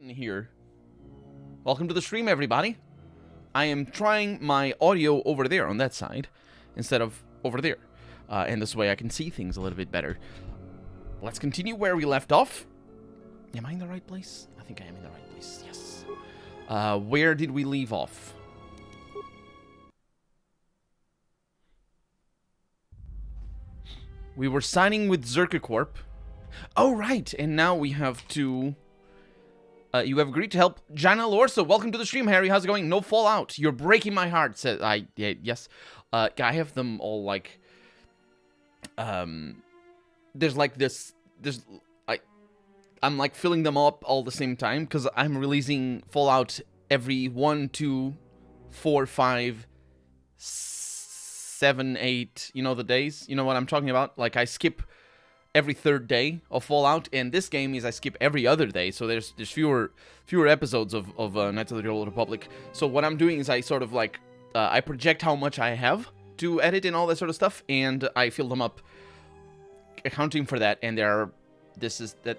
Here. Welcome to the stream, everybody. I am trying my audio over there on that side instead of over there. And this way I can see things a little bit better. Let's continue where we left off. Am I in the right place? I think I am in the right place, yes. Where did we leave off? We were signing with Zerka Corp. Oh, right. And now we have to... you have agreed to help Jana Lorso. Welcome to the stream, Harry. How's it going? No fallout. You're breaking my heart. Says yes. I have them all like. There's like this. I'm like filling them up all the same time because I'm releasing Fallout every 1, 2, 4, 5, 7, 8. You know the days. You know what I'm talking about. Like I skip every third day of Fallout, and this game is I skip every other day, so there's fewer episodes of Knights of the Old Republic. So what I'm doing is I sort of like I project how much I have to edit and all that sort of stuff, and I fill them up, accounting for that. And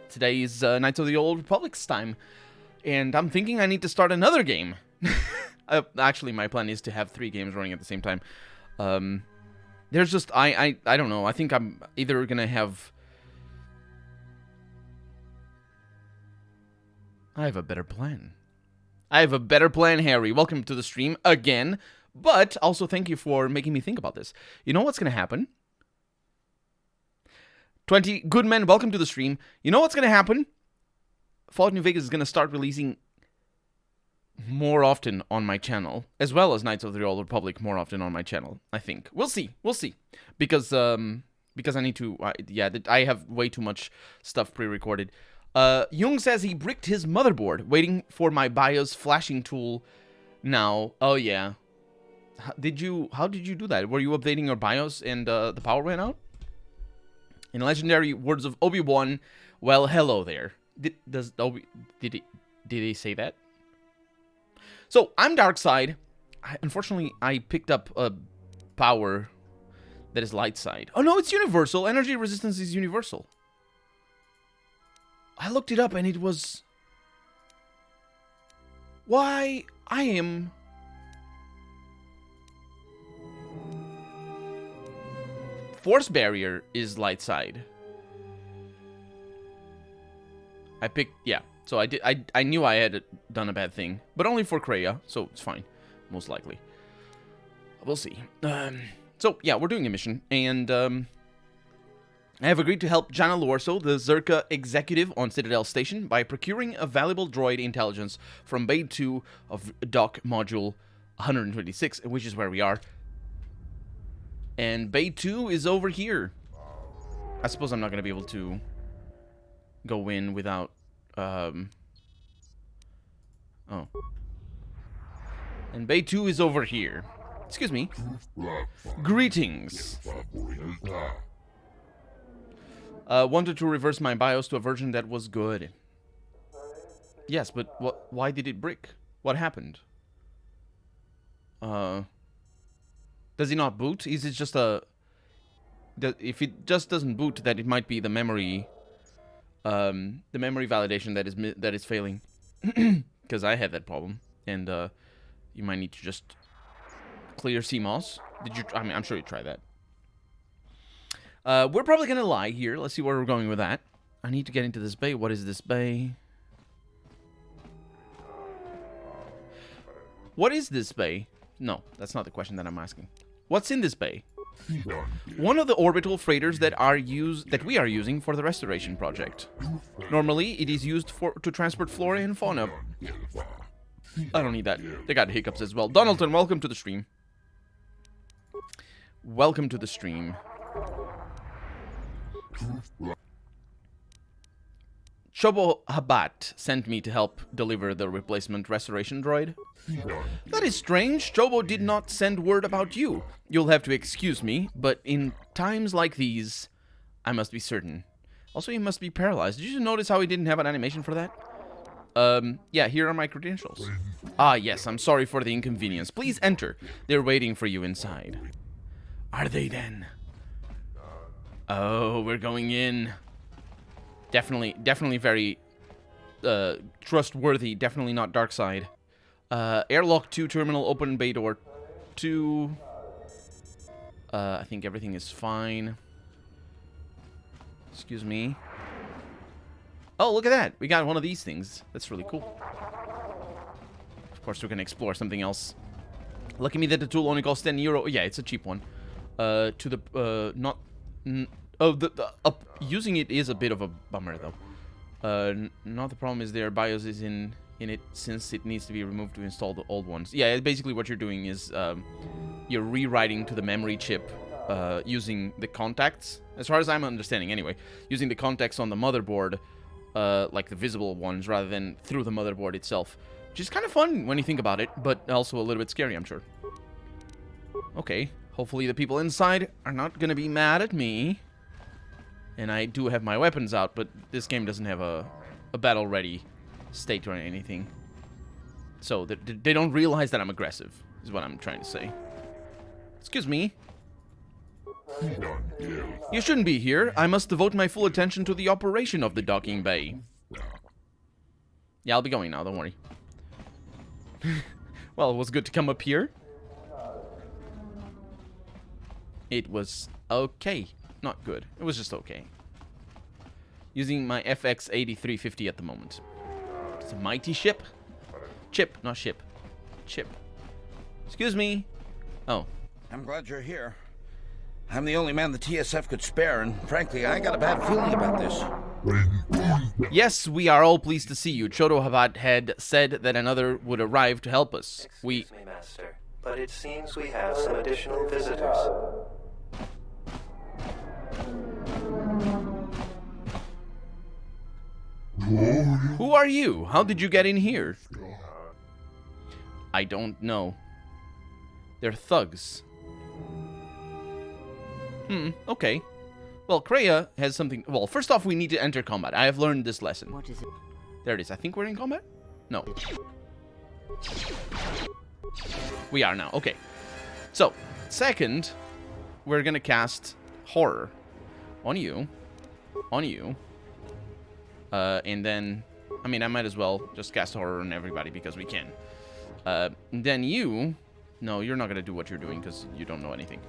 today is Knights of the Old Republic's time, and I'm thinking I need to start another game. Actually, my plan is to have 3 games running at the same time. There's just I don't know. I think I'm either gonna have. I have a better plan. Harry. Welcome to the stream again. But also thank you for making me think about this. You know what's going to happen? 20 good men, welcome to the stream. You know what's going to happen? Fallout New Vegas is going to start releasing more often on my channel, as well as Knights of the Old Republic more often on my channel, I think. We'll see. Because I need to... I have way too much stuff pre-recorded. Jung says he bricked his motherboard, waiting for my BIOS flashing tool now. Oh, yeah. How did you do that? Were you updating your BIOS and the power went out? In legendary words of Obi-Wan, well, hello there. Did he say that? So, I'm Darkside. Unfortunately, I picked up a power that is light side. Oh, no, it's universal. Energy resistance is universal. I looked it up and it was... Why, I am... Force barrier is light side. I picked... Yeah. So I knew I had done a bad thing. But only for Kreia, so it's fine. Most likely. We'll see. So, yeah, we're doing a mission. And, I have agreed to help Jana Lorso, the Zerka executive on Citadel Station, by procuring a valuable droid intelligence from Bay 2 of Dock Module 126, which is where we are. And Bay 2 is over here. I suppose I'm not going to be able to go in without... Oh. And Bay 2 is over here. Excuse me. Greetings. Wanted to reverse my BIOS to a version that was good. Yes, but why did it brick? What happened? Does it not boot? Is it just a... If it just doesn't boot, then it might be the memory... the memory validation that is failing. Because I had that problem. And, you might need to just clear CMOS. I'm sure you tried that. We're probably gonna lie here. Let's see where we're going with that. I need to get into this bay. What is this bay? What is this bay? No, that's not the question that I'm asking. What's in this bay? One of the orbital freighters that we are using for the restoration project. Normally, it is used to transport flora and fauna. I don't need that. They got hiccups as well. Donaldson, welcome to the stream. Welcome to the stream. Chobo Habat sent me to help deliver the replacement restoration droid. That is strange. Chobo did not send word about you. You'll have to excuse me, but in times like these, I must be certain. Also, he must be paralyzed. Did you notice how he didn't have an animation for that? Yeah, here are my credentials. Ah, yes, I'm sorry for the inconvenience. Please enter. They're waiting for you inside. Are they then? Oh, we're going in. Definitely very trustworthy. Definitely not dark side. Airlock 2 terminal, open bay door 2. I think everything is fine. Excuse me. Oh, look at that. We got one of these things. That's really cool. Of course, we're going to explore something else. Lucky me that the tool only costs €10. Yeah, it's a cheap one. To the, not... using it is a bit of a bummer, though. Not the problem is their BIOS is in it, since it needs to be removed to install the old ones. Yeah, basically what you're doing is you're rewriting to the memory chip using the contacts, as far as I'm understanding anyway, using the contacts on the motherboard, like the visible ones, rather than through the motherboard itself. Which is kind of fun when you think about it, but also a little bit scary, I'm sure. Okay, hopefully the people inside are not going to be mad at me. And I do have my weapons out, but this game doesn't have a battle-ready state or anything. So they don't realize that I'm aggressive, is what I'm trying to say. Excuse me. You shouldn't be here. I must devote my full attention to the operation of the docking bay. Yeah, I'll be going now, don't worry. Well, it was good to come up here. It was okay. Not good. It was just okay. Using my FX 8350 at the moment. It's a mighty ship. Chip, not ship. Chip. Excuse me. Oh. I'm glad you're here. I'm the only man the TSF could spare, and frankly, I got a bad feeling about this. Yes, we are all pleased to see you. Chodo Habat had said that another would arrive to help us. Excuse me, Master, but it seems we have some additional visitors. Who are you? How did you get in here? I don't know. They're thugs. Okay. Well, Kreia has something... Well, first off, we need to enter combat. I have learned this lesson. What is it? There it is. I think we're in combat? No. We are now. Okay. So, second, we're going to cast Horror on you. On you. And then... I mean, I might as well just cast Horror on everybody because we can. Then you... No, you're not going to do what you're doing because you don't know anything.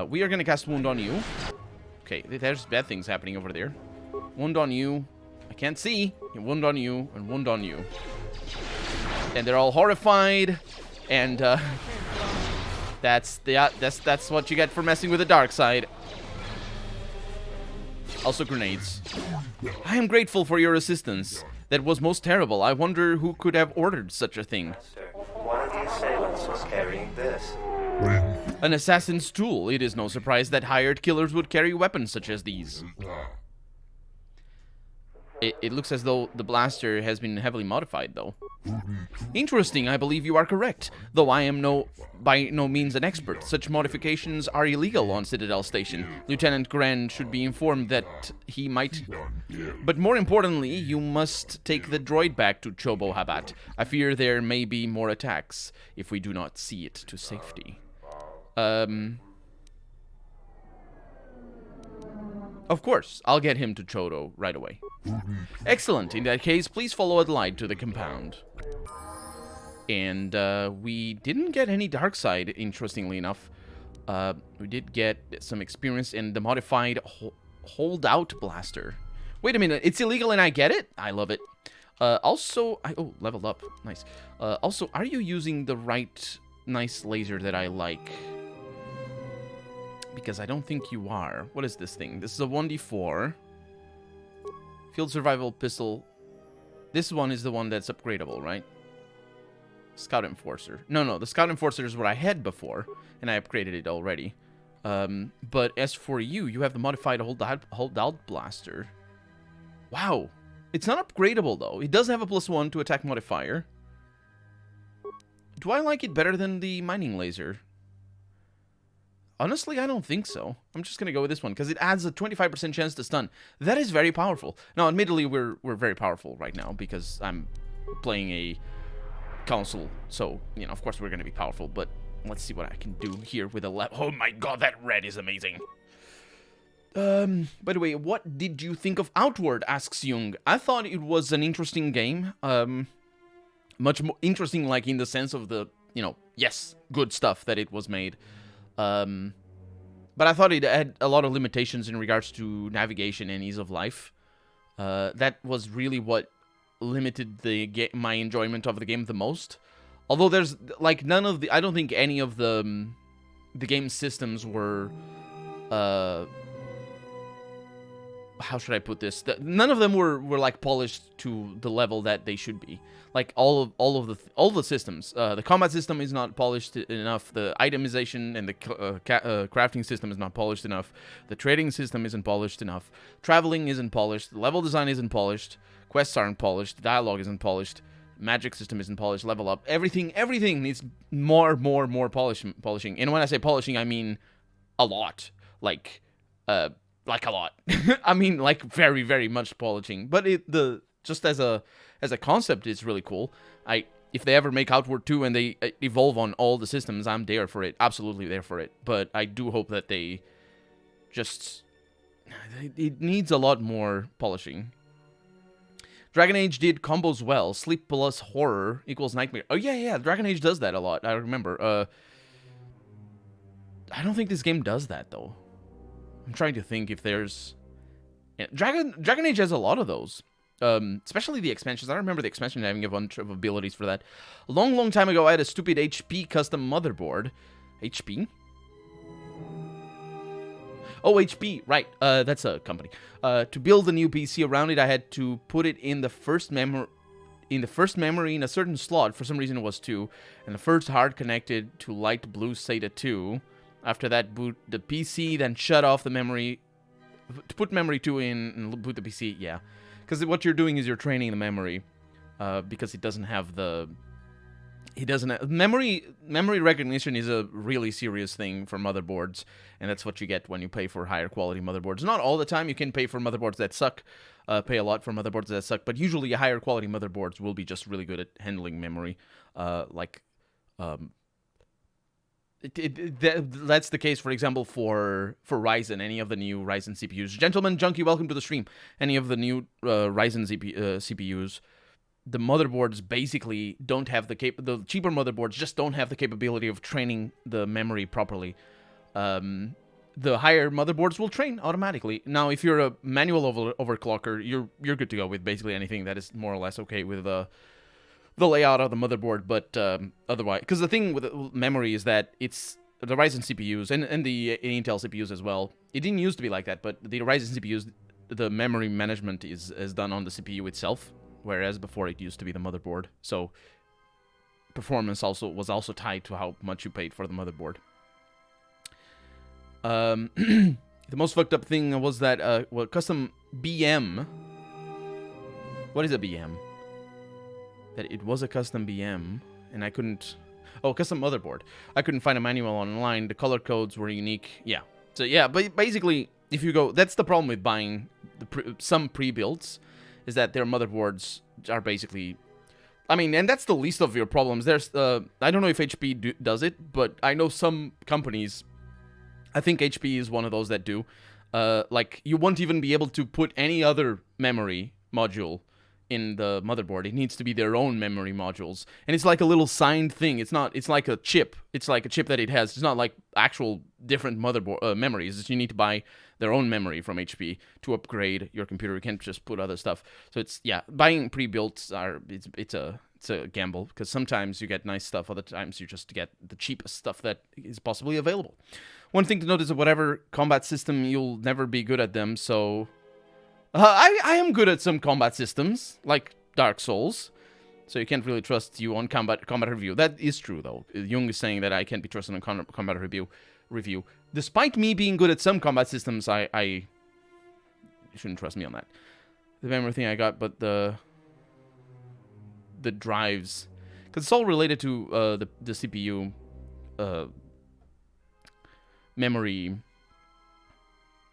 We are going to cast Wound on you. Okay, there's bad things happening over there. Wound on you. I can't see. Wound on you and wound on you. And they're all horrified. And that's what you get for messing with the dark side. Also grenades. I am grateful for your assistance. That was most terrible. I wonder who could have ordered such a thing. Master, one of the assailants was carrying this. An assassin's tool. It is no surprise that hired killers would carry weapons such as these. It looks as though the blaster has been heavily modified, though. Interesting, I believe you are correct. Though I am by no means an expert. Such modifications are illegal on Citadel Station. Lieutenant Gran should be informed that he might... But more importantly, you must take the droid back to Chobo Habat. I fear there may be more attacks if we do not see it to safety. Of course, I'll get him to Chodo right away. Excellent. In that case, please follow Adelaide to the compound. And we didn't get any dark side, interestingly enough. We did get some experience in the modified holdout blaster. Wait a minute, it's illegal and I get it? I love it. Also, oh, leveled up. Nice. Also, are you using the right nice laser that I like? Because I don't think you are. What is this thing? This is a 1d4. Field survival pistol. This one is the one that's upgradable, right? Scout Enforcer. No, the Scout Enforcer is what I had before, and I upgraded it already. But as for you, you have the modified holdout blaster. Wow. It's not upgradable, though. It does have a +1 to attack modifier. Do I like it better than the mining laser? Honestly, I don't think so. I'm just going to go with this one, because it adds a 25% chance to stun. That is very powerful. Now, admittedly, we're very powerful right now, because I'm playing a console. So, you know, of course we're going to be powerful, but let's see what I can do here with a left. Oh my god, that red is amazing. By the way, what did you think of Outward? Asks Jung. I thought it was an interesting game. Much more interesting, like in the sense of the, yes, good stuff that it was made. But I thought it had a lot of limitations in regards to navigation and ease of life. That was really what limited my enjoyment of the game the most. Although there's like none of the, I don't think any of the game systems were, how should I put this? None of them were like polished to the level that they should be. Like all the systems, the combat system is not polished enough. The itemization and the crafting system is not polished enough. The trading system isn't polished enough. Traveling isn't polished. Level design isn't polished. Quests aren't polished. Dialogue isn't polished. Magic system isn't polished. Level up. Everything needs more polishing. And when I say polishing, I mean a lot. Like a lot. I mean, like very, very much polishing. But just as a concept, it's really cool. If they ever make Outward 2 and they evolve on all the systems, I'm there for it. Absolutely there for it. But I do hope that it needs a lot more polishing. Dragon Age did combos well. Sleep plus horror equals nightmare. Oh, yeah. Dragon Age does that a lot. I remember. I don't think this game does that, though. I'm trying to think if there's... Yeah, Dragon Age has a lot of those. Especially the expansions. I remember the expansion having a bunch of abilities for that. A long, long time ago, I had a stupid HP custom motherboard. HP? Oh, HP, right. That's a company. To build a new PC around it, I had to put it in the first memory in a certain slot. For some reason, it was 2. And the first hard connected to light blue SATA 2. After that, boot the PC, then shut off the memory. To put memory 2 in and boot the PC, yeah. Because what you're doing is you're training the memory. Because it doesn't have the... Memory recognition is a really serious thing for motherboards, and that's what you get when you pay for higher quality motherboards. Not all the time. You can pay for motherboards that suck, pay a lot for motherboards that suck, but usually higher quality motherboards will be just really good at handling memory. That's the case, for example, for Ryzen, any of the new Ryzen CPUs. Gentleman Junkie, welcome to the stream. Any of the new Ryzen CPUs. The motherboards basically don't have the cheaper motherboards just don't have the capability of training the memory properly. The higher motherboards will train automatically. Now, if you're a manual overclocker, you're good to go with basically anything that is more or less okay with the layout of the motherboard. But otherwise, because the thing with memory is that it's the Ryzen CPUs and the Intel CPUs as well. It didn't used to be like that, but the Ryzen CPUs, the memory management is done on the CPU itself. Whereas before it used to be the motherboard. So performance was also tied to how much you paid for the motherboard. The most fucked up thing was that custom BM. What is a BM? That it was a custom BM and I couldn't... Oh, custom motherboard. I couldn't find a manual online. The color codes were unique. Yeah. So yeah, but basically, if you go... That's the problem with buying some pre-builds. Is that their motherboards are basically... I mean, and that's the least of your problems. There's... I don't know if HP does it, but I know some companies... I think HP is one of those that do. Like, you won't even be able to put any other memory module in the motherboard. It needs to be their own memory modules. And it's like a little signed thing. It's like a chip. It's like a chip that it has. It's not like actual different motherboard memories. It's you need to buy their own memory from HP to upgrade your computer. You can't just put other stuff. So it's, yeah, buying pre-builts it's a gamble, because sometimes you get nice stuff, other times you just get the cheapest stuff that is possibly available. One thing to note is that whatever combat system, you'll never be good at them, so... I am good at some combat systems, like Dark Souls, so you can't really trust you on combat review. That is true, though. Jung is saying that I can't be trusted on combat review. Despite me being good at some combat systems, you shouldn't trust me on that. The memory thing I got, but the drives, because it's all related to the CPU memory.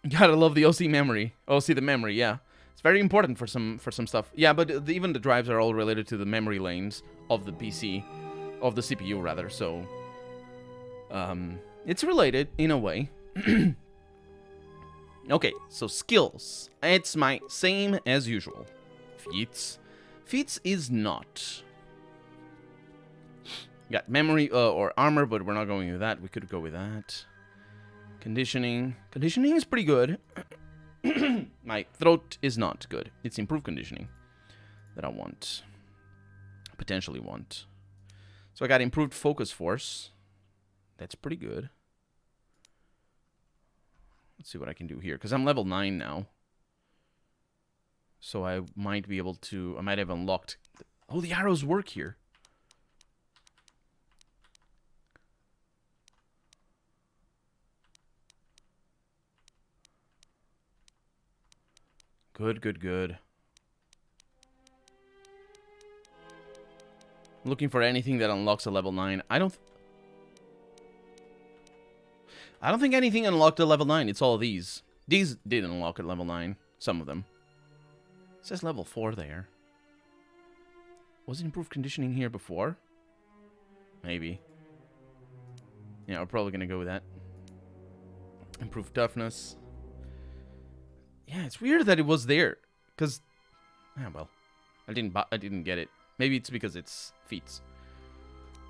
Gotta love the OC memory. The memory, yeah. It's very important for some stuff. Yeah, but even the drives are all related to the memory lanes of the PC, of the CPU rather. So, it's related in a way. Okay, so skills. It's my same as usual. Feats. Feats is not. Got memory or armor, but we're not going with that. We could go with that. Conditioning. Conditioning is pretty good. My throat is not good. It's improved conditioning that I want. Potentially want. So I got improved focus force. That's pretty good. Let's see what I can do here, because I'm level 9 now. So I might be able to... I might have unlocked... Oh, the arrows work here. Good, good, good. I'm looking for anything that unlocks a level 9. I don't think anything unlocked at level 9. It's all these. These did unlock at level 9. Some of them. It says level 4 there. Was it improved conditioning here before? Maybe. Yeah, we're probably going to go with that. Improved toughness. Yeah, it's weird that it was there. Because... Ah, well. I didn't get it. Maybe it's because it's feats.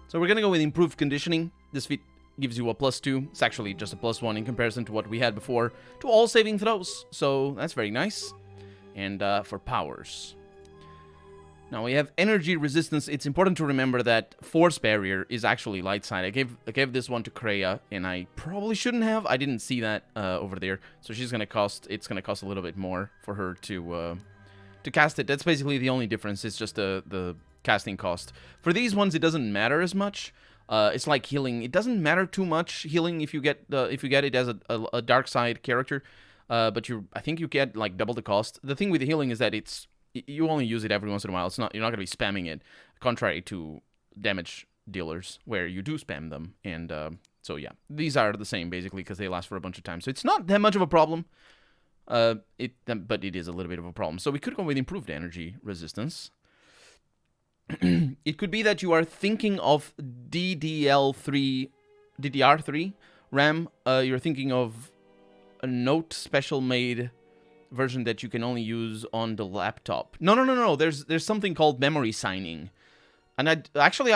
So we're going to go with improved conditioning. This feat gives you a +2. It's actually just a +1 in comparison to what we had before. To all saving throws. So that's very nice. And for powers. Now we have energy resistance. It's important to remember that force barrier is actually light side. I gave this one to Kreia, and I probably shouldn't have. I didn't see that over there. So she's gonna cost. It's gonna cost a little bit more for her to cast it. That's basically the only difference. It's just the casting cost. For these ones, it doesn't matter as much. It's like healing. It doesn't matter too much healing if you get it as a dark side character. But I think you get like double the cost. The thing with the healing is that you only use it every once in a while. You're not gonna be spamming it, contrary to damage dealers where you do spam them. And so yeah, these are the same basically because they last for a bunch of time. So it's not that much of a problem. But it is a little bit of a problem. So we could go with improved energy resistance. It could be that you are thinking of DDR3 RAM. You're thinking of a Note special made version that you can only use on the laptop. No. There's something called memory signing. And I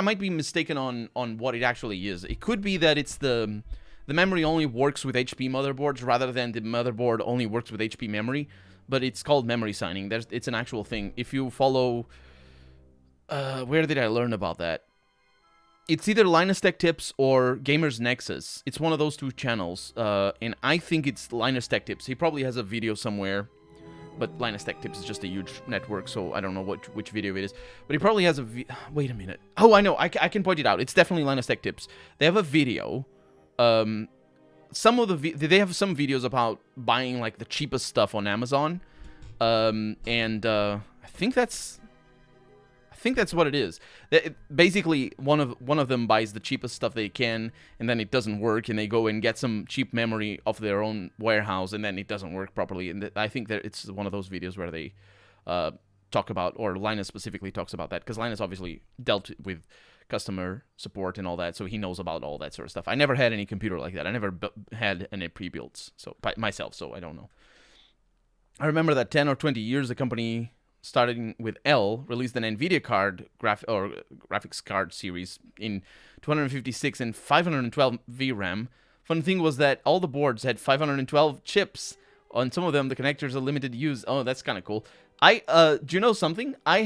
might be mistaken on what it actually is. It could be that it's the memory only works with HP motherboards rather than the motherboard only works with HP memory, but it's called memory signing. It's an actual thing. If you follow... where did I learn about that? It's either Linus Tech Tips or Gamers Nexus. It's one of those two channels, and I think it's Linus Tech Tips. He probably has a video somewhere, but Linus Tech Tips is just a huge network, so I don't know which video it is. But he probably has a... Wait a minute. Oh, I know. I can point it out. It's definitely Linus Tech Tips. They have a video... they have some videos about buying like the cheapest stuff on Amazon, and I think that's what it is. Basically, one of them buys the cheapest stuff they can, and then it doesn't work, and they go and get some cheap memory off their own warehouse, and then it doesn't work properly. And I think that it's one of those videos where they talk about, or Linus specifically talks about that, because Linus obviously dealt with customer support and all that, so he knows about all that sort of stuff. I never had any computer like that. I never had any pre-builds myself, so I don't know. I remember that 10 or 20 years the company, starting with L, released an NVIDIA card graphics card series in 256 and 512 VRAM. Fun thing was that all the boards had 512 chips. On some of them, the connectors are limited use. Oh, that's kind of cool. Do you know something? I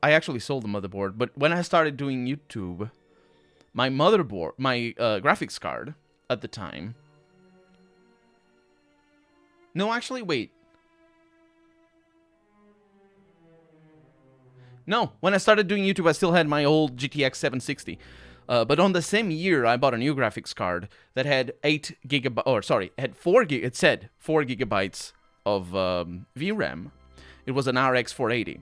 actually sold the motherboard, but when I started doing YouTube, my motherboard, my graphics card at the time... No, actually, wait. No, when I started doing YouTube, I still had my old GTX 760. But on the same year, I bought a new graphics card that had 4 gigabytes of VRAM. It was an RX 480.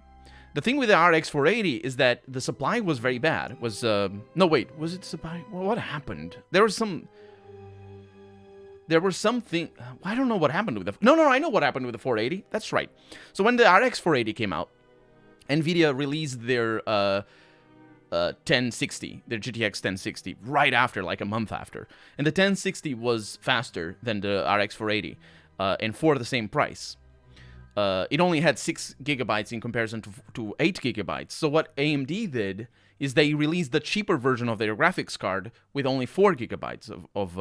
The thing with the RX 480 is that the supply was very bad. Was it supply? Well, what happened? There were something. I don't know what happened with the... No, I know what happened with the 480. That's right. So when the RX 480 came out, NVIDIA released their 1060, their GTX 1060, right after, like a month after. And the 1060 was faster than the RX 480. and for the same price. It only had 6 gigabytes in comparison to 8 gigabytes. So what AMD did is they released the cheaper version of their graphics card with only 4 gigabytes of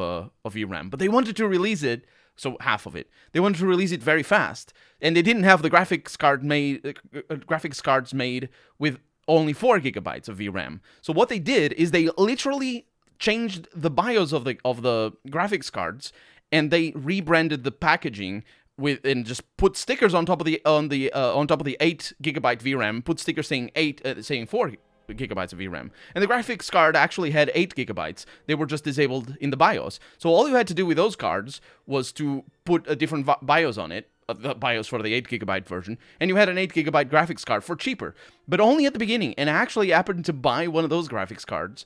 VRAM. But they wanted to release it, so half of it. They wanted to release it very fast, and they didn't have the graphics cards made with only 4 gigabytes of VRAM. So what they did is they literally changed the BIOS of the graphics cards, and they rebranded the packaging and just put stickers on top of the 8 gigabyte VRAM. Put stickers saying 4 gigabytes of VRAM, and the graphics card actually had 8 gigabytes. They were just disabled in the BIOS. So all you had to do with those cards was to put a different BIOS on it, the BIOS for the 8 gigabyte version, and you had an 8 gigabyte graphics card for cheaper, but only at the beginning. And I actually happened to buy one of those graphics cards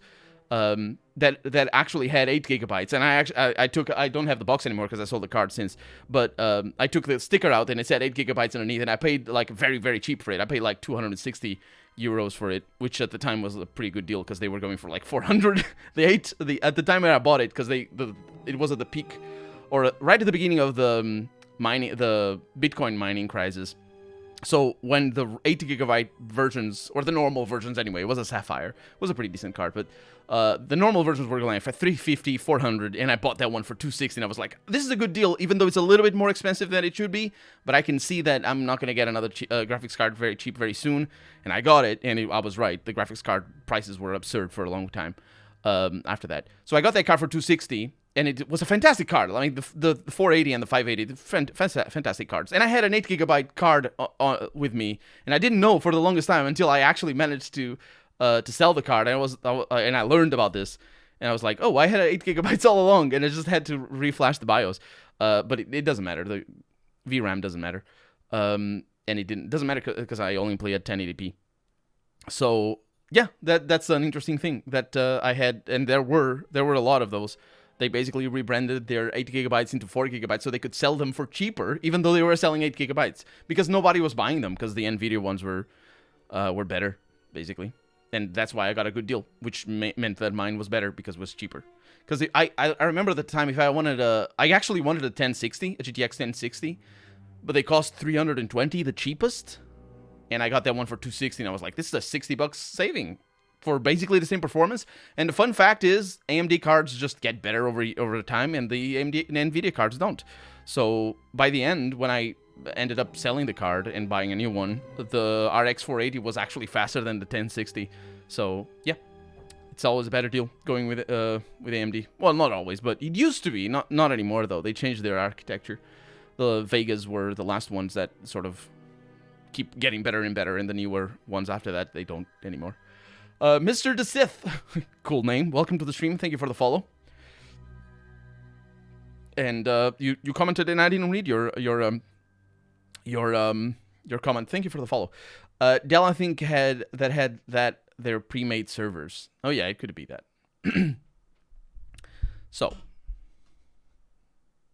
that actually had 8 gigabytes, and I don't have the box anymore because I sold the card since, but I took the sticker out and it said 8 gigabytes underneath, and I paid like very, very cheap for it. I paid like 260 euros for it, which at the time was a pretty good deal because they were going for like 400. At the time when I bought it, because it was at the peak, or right at the beginning of the Bitcoin mining crisis. So when the 8 gigabyte versions, or the normal versions anyway, it was a Sapphire. It was a pretty decent card, but the normal versions were going for 350, 400, and I bought that one for 260, and I was like, this is a good deal, even though it's a little bit more expensive than it should be, but I can see that I'm not going to get another graphics card very cheap very soon, and I got it, and I was right. The graphics card prices were absurd for a long time after that. So I got that card for 260, and it was a fantastic card. I mean, the 480 and the 580, fantastic cards. And I had an 8 gigabyte card with me, and I didn't know for the longest time until I actually managed to sell the card. And I learned about this, and I was like, oh, I had 8 gigabytes all along, and I just had to reflash the BIOS. But it doesn't matter. The VRAM doesn't matter, and it doesn't matter because I only play at 1080p. So yeah, that's an interesting thing that I had, and there were a lot of those. They basically rebranded their 8 gigabytes into 4 gigabytes so they could sell them for cheaper, even though they were selling 8 gigabytes, because nobody was buying them because the NVIDIA ones were better, basically. And that's why I got a good deal, which meant that mine was better because it was cheaper. Because I remember at the time, if I wanted I actually wanted a 1060, a GTX 1060, but they cost 320, the cheapest. And I got that one for 260, and I was like, this is a $60 saving for basically the same performance. And the fun fact is, AMD cards just get better over time, and the NVIDIA cards don't. So by the end, when I ended up selling the card and buying a new one, the RX 480 was actually faster than the 1060. So yeah, it's always a better deal going with AMD. Well, not always, but it used to be. Not anymore though. They changed their architecture. The Vegas were the last ones that sort of keep getting better and better, and the newer ones after that, they don't anymore. Mr. the Sith, cool name. Welcome to the stream. Thank you for the follow. And you commented, and I didn't read your comment. Thank you for the follow. Dell, I think had their pre-made servers. Oh yeah, it could be that. So,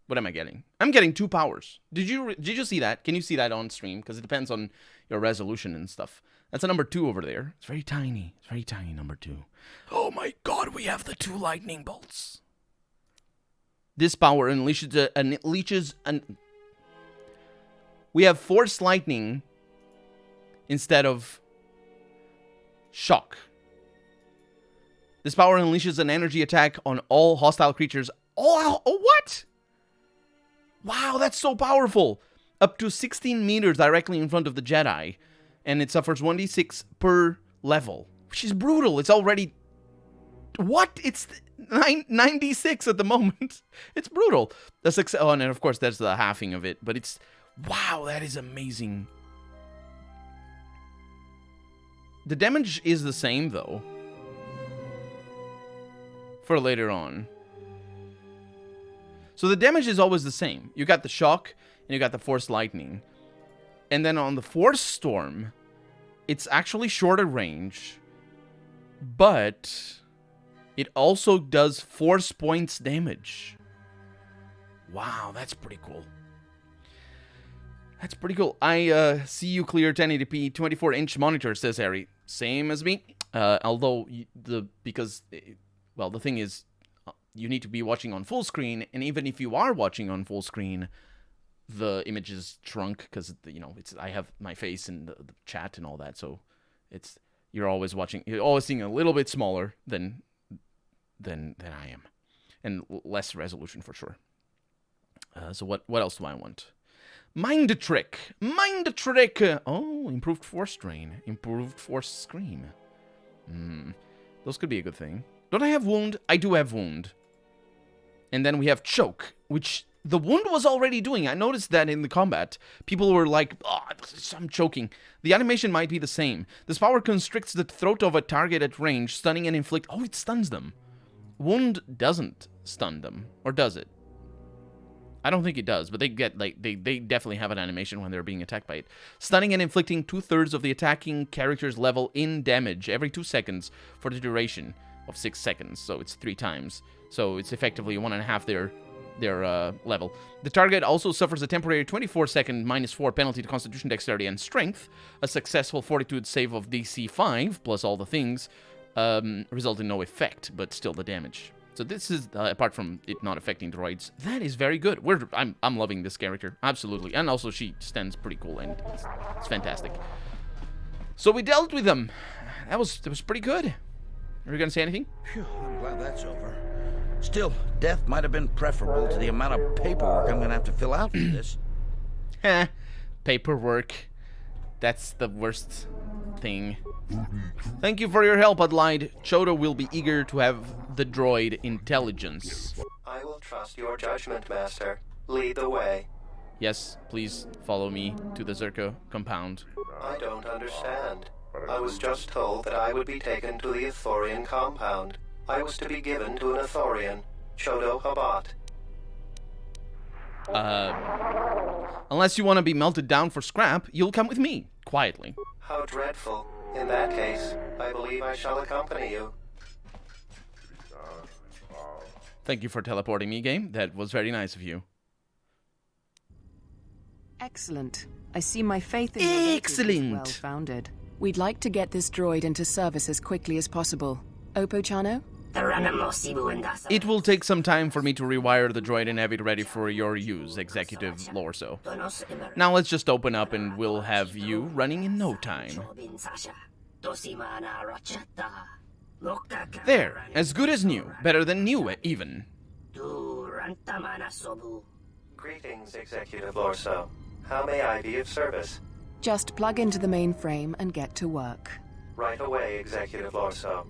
what am I getting? I'm getting 2 powers. Did you see that? Can you see that on stream? Because it depends on your resolution and stuff. That's a number 2 over there. It's very tiny. It's very tiny, number 2. Oh my god, we have the 2 lightning bolts. This power unleashes we have force lightning instead of shock. This power unleashes an energy attack on all hostile creatures. Oh, what? Wow, that's so powerful. Up to 16 meters directly in front of the Jedi. And it suffers 1d6 per level, which is brutal. It's already... What? It's 96 at the moment. It's brutal. Oh, and of course, that's the halving of it. But it's... Wow, that is amazing. The damage is the same, though. For later on. So the damage is always the same. You got the shock, and you got the force lightning. And then on the force storm, it's actually shorter range, but it also does force points damage. Wow, that's pretty cool. That's pretty cool. I see you clear 1080p 24-inch monitor, says Harry. Same as me. Although the thing is, you need to be watching on full screen, and even if you are watching on full screen, the image is shrunk because I have my face in the chat and all that, so you're always seeing a little bit smaller than I am, and less resolution for sure. So what else do I want? Mind trick. Oh, improved force drain, improved force scream. Those could be a good thing. Don't I have wound? I do have wound. And then we have choke, which the wound was already doing. I noticed that in the combat, people were like, "Oh, I'm choking." The animation might be the same. This power constricts the throat of a target at range, stunning and inflict. Oh, it stuns them. Wound doesn't stun them, or does it? I don't think it does, but they get they definitely have an animation when they're being attacked by it. Stunning and inflicting 2/3 of the attacking character's level in damage every 2 seconds for the duration of 6 seconds. So it's 3 times. So it's effectively 1.5 their level. The target also suffers a temporary 24-second -4 penalty to Constitution, Dexterity, and Strength. A successful Fortitude save of DC 5 plus all the things result in no effect, but still the damage. So this is apart from it not affecting droids. That is very good. I'm loving this character, absolutely, and also she stands pretty cool and it's fantastic. So we dealt with them. That was pretty good. Are you gonna say anything? Phew, I'm glad that's over. Still, death might have been preferable to the amount of paperwork I'm gonna have to fill out for this. Heh, paperwork. That's the worst thing. Thank you for your help, Adelaide. Chodo will be eager to have the droid intelligence. I will trust your judgment, Master. Lead the way. Yes, please follow me to the Zerka compound. I don't understand. I was just told that I would be taken to the Ithorian compound. I was to be given to an Ithorian, Chodo Habat. Unless you want to be melted down for scrap, you'll come with me, quietly. How dreadful. In that case, I believe I shall accompany you. Thank you for teleporting me, game. That was very nice of you. Excellent. I see my faith in your Excellent. is well-founded. We'd like to get this droid into service as quickly as possible. Opochano? It will take some time for me to rewire the droid and have it ready for your use, Executive Lorso. Now let's just open up and we'll have you running in no time. There, as good as new. Better than new, even. Greetings, Executive Lorso. How may I be of service? Just plug into the mainframe and get to work. Right away, Executive Lorso.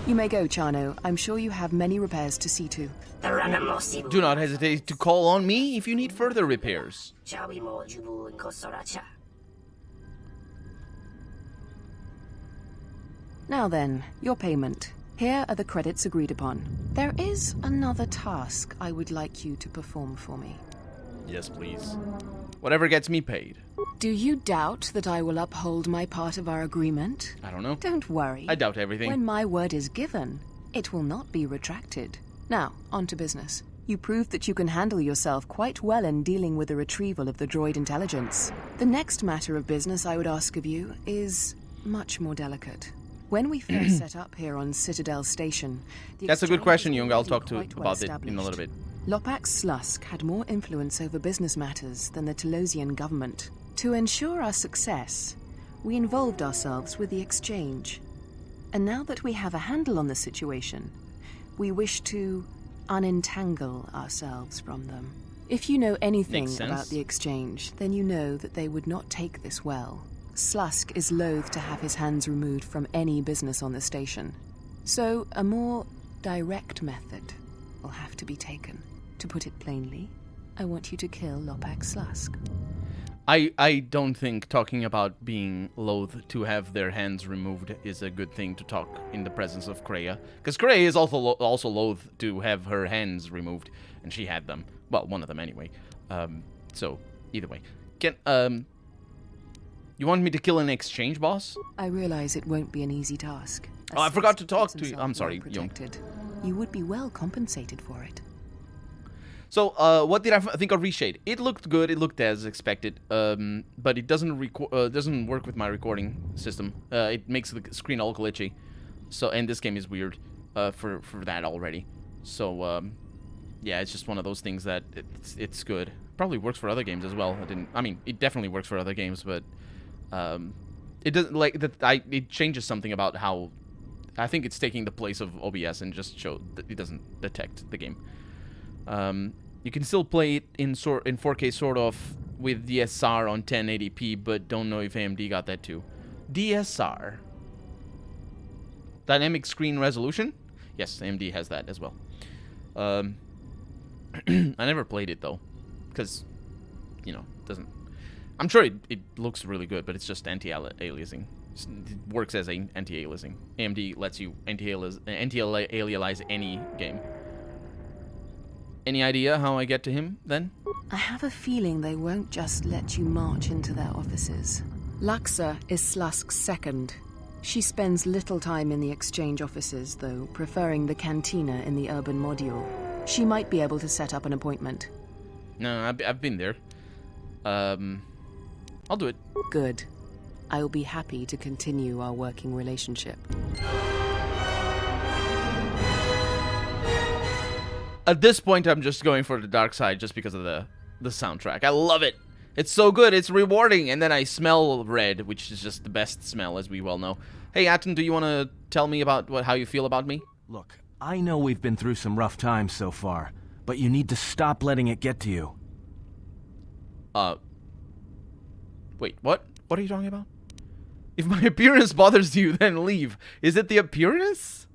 You may go, Chano. I'm sure you have many repairs to see to. Do not hesitate to call on me if you need further repairs. Now then, your payment. Here are the credits agreed upon. There is another task I would like you to perform for me. Yes, please. Whatever gets me paid. Do you doubt that I will uphold my part of our agreement? I don't know. Don't worry. I doubt everything. When my word is given, it will not be retracted. Now, on to business. You proved that you can handle yourself quite well in dealing with the retrieval of the droid intelligence. The next matter of business I would ask of you is much more delicate. When we first set up here on Citadel Station... That's a good question, Jung. I'll talk quite well about it in a little bit. Lopax Slusk had more influence over business matters than the Telosian government. To ensure our success, we involved ourselves with the exchange. And now that we have a handle on the situation, we wish to unentangle ourselves from them. If you know anything about the exchange, then you know that they would not take this well. Slusk is loath to have his hands removed from any business on the station. So a more direct method will have to be taken. To put it plainly, I want you to kill Lopax Slusk. I don't think talking about being loath to have their hands removed is a good thing to talk in the presence of Kreia. Because Kreia is also loath to have her hands removed, and she had them. Well, one of them anyway. So, either way. You want me to kill an exchange boss? I realize it won't be an easy task. Oh, I forgot to talk to you. I'm sorry, Jung. You would be well compensated for it. So, what did I think of Reshade? It looked good. It looked as expected. But it doesn't work with my recording system. It makes the screen all glitchy. So, and this game is weird for that already. So, yeah, it's just one of those things that it's good. Probably works for other games as well. I mean, it definitely works for other games, but it doesn't like that. It changes something about how. I think it's taking the place of OBS and just show that it doesn't detect the game. You can still play it in 4K sort of with DSR on 1080p, but don't know if AMD got that too. DSR. Dynamic Screen Resolution? Yes, AMD has that as well. I never played it though, because, you know, it doesn't... I'm sure it looks really good, but it's just anti-aliasing. It works as anti-aliasing. AMD lets you anti-alias any game. Any idea how I get to him, then? I have a feeling they won't just let you march into their offices. Luxa is Slusk's second. She spends little time in the exchange offices, though, preferring the cantina in the urban module. She might be able to set up an appointment. No, I've been there. I'll do it. Good. I will be happy to continue our working relationship. At this point, I'm just going for the dark side just because of the soundtrack. I love it. It's so good. It's rewarding. And then I smell red, which is just the best smell, as we well know. Hey, Atten, do you want to tell me about how you feel about me? Look, I know we've been through some rough times so far, but you need to stop letting it get to you. Wait, what? What are you talking about? If my appearance bothers you, then leave. Is it the appearance?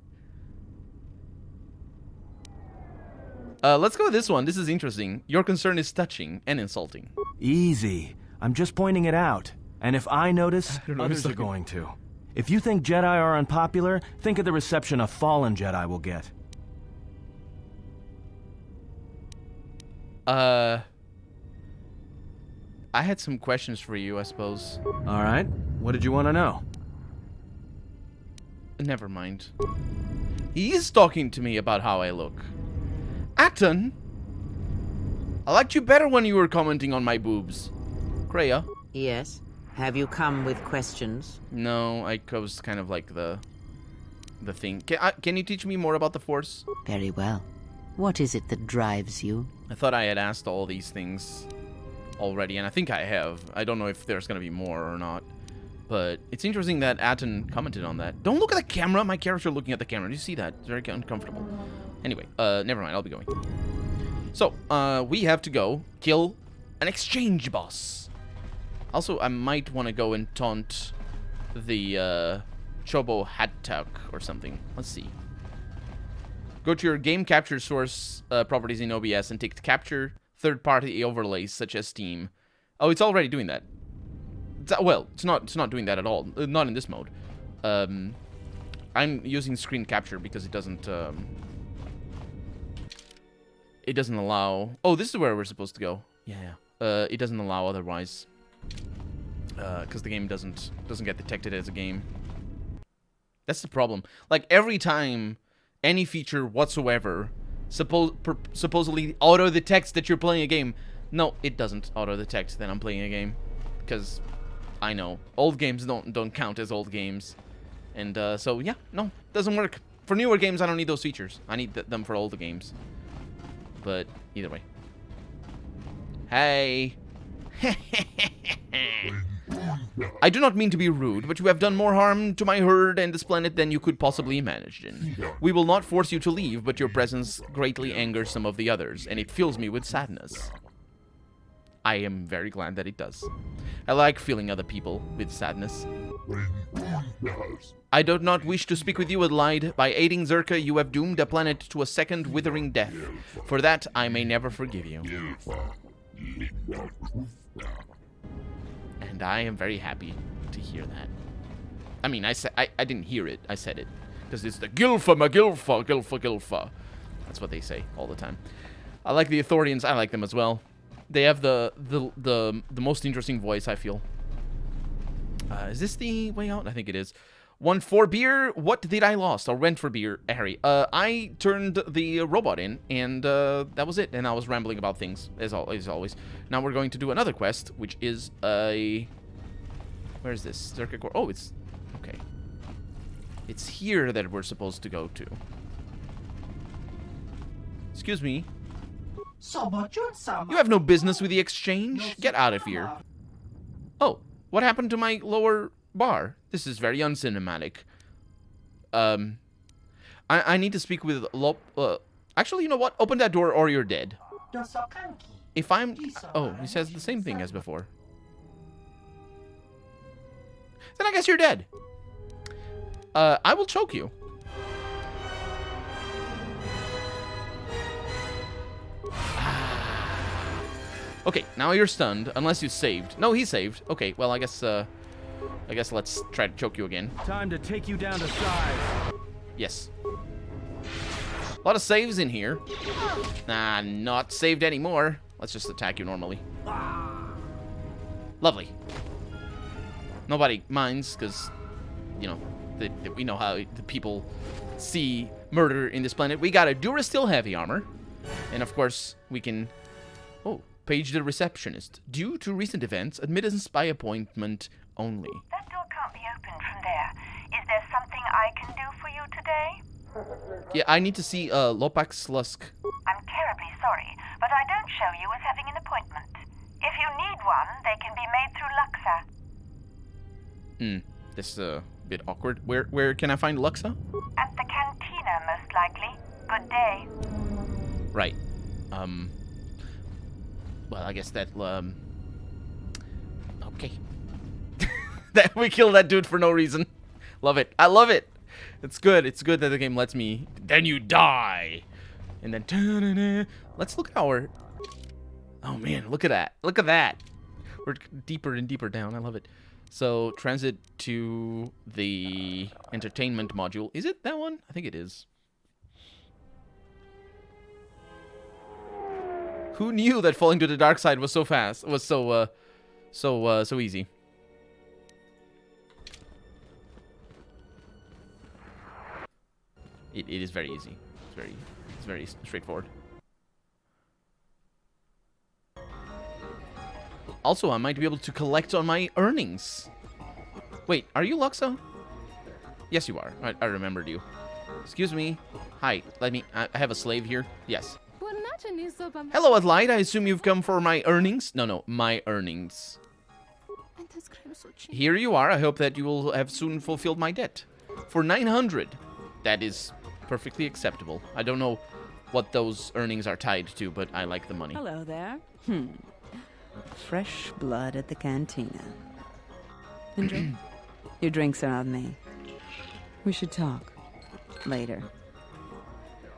Let's go with this one. This is interesting. Your concern is touching and insulting. Easy. I'm just pointing it out. And if I notice, others are going to. If you think Jedi are unpopular, think of the reception a fallen Jedi will get. I had some questions for you, I suppose. All right. What did you want to know? Never mind. He is talking to me about how I look. Atten, I liked you better when you were commenting on my boobs. Kreia? Yes? Have you come with questions? No, I was kind of like the thing. Can you teach me more about the Force? Very well. What is it that drives you? I thought I had asked all these things already, and I think I have. I don't know if there's going to be more or not. But it's interesting that Atten commented on that. Don't look at the camera. My character looking at the camera. Do you see that? It's very uncomfortable. Anyway, never mind. I'll be going. So, we have to go kill an exchange boss. Also, I might want to go and taunt the Chobo Hattak or something. Let's see. Go to your game capture source properties in OBS and take capture third-party overlays such as Steam. Oh, it's already doing that. Well, it's not doing that at all. Not in this mode. I'm using screen capture because it doesn't allow. Oh, this is where we're supposed to go. Yeah. It doesn't allow otherwise. Because the game doesn't get detected as a game. That's the problem. Like every time any feature whatsoever supposedly auto detects that you're playing a game. No, it doesn't auto detect that I'm playing a game. Because I know old games don't count as old games, and so yeah, no, doesn't work for newer games. I don't need those features. I need them for older games. But either way, hey, I do not mean to be rude, but you have done more harm to my herd and this planet than you could possibly imagine. We will not force you to leave, but your presence greatly angers some of the others, and it fills me with sadness. I am very glad that it does. I like feeling other people with sadness. I do not wish to speak with you, Adelaide. By aiding Zerka, you have doomed the planet to a second withering death. For that, I may never forgive you. And I am very happy to hear that. I mean, I didn't hear it. I said it. Because it's the Gilfa, Magilfa, Gilfa, Gilfa. That's what they say all the time. I like the Ithorians. I like them as well. They have the most interesting voice, I feel. Is this the way out? I think it is. One for beer. What did I lost or went for beer, Harry? I turned the robot in, and that was it. And I was rambling about things, as always. Now we're going to do another quest, which is a... Where is this? Circuit core. Oh, it's... Okay. It's here that we're supposed to go to. Excuse me. You have no business with the exchange. Get out of here. Oh, what happened to my lower bar? This is very uncinematic. I need to speak with actually, you know what? Open that door or you're dead. If I'm... Oh, he says the same thing as before. Then I guess you're dead. I will choke you. Okay, now you're stunned, unless you saved. No, he saved. Okay, well, I guess let's try to choke you again. Time to take you down to size. Yes. A lot of saves in here. Nah, not saved anymore. Let's just attack you normally. Lovely. Nobody minds, because, you know, we know how the people see murder in this planet. We got a Durasteel heavy armor. And, of course, we can... Oh. Page the receptionist. Due to recent events, admittance by appointment only. That door can't be opened from there. Is there something I can do for you today? Yeah, I need to see Lopak Slusk. I'm terribly sorry, but I don't show you as having an appointment. If you need one, they can be made through Luxa. This is a bit awkward. Where can I find Luxa? At the cantina, most likely. Good day. Right. Well, I guess that, okay. That we killed that dude for no reason. Love it. I love it. It's good. It's good that the game lets me. Then you die. And then, let's look at our... Oh, man, look at that. Look at that. We're deeper and deeper down. I love it. So, transit to the entertainment module. Is it that one? I think it is. Who knew that falling to the dark side was so fast? Was so easy. It is very easy. It's very straightforward. Also, I might be able to collect on my earnings. Wait, are you Luxa? Yes, you are. I remembered you. Excuse me. Hi. I have a slave here. Yes. Hello, Adelaide. I assume you've come for my earnings? No, my earnings. Here you are. I hope that you will have soon fulfilled my debt. For 900. That is perfectly acceptable. I don't know what those earnings are tied to, but I like the money. Hello there. Fresh blood at the cantina. Enjoy. Your drinks are on me. We should talk. Later.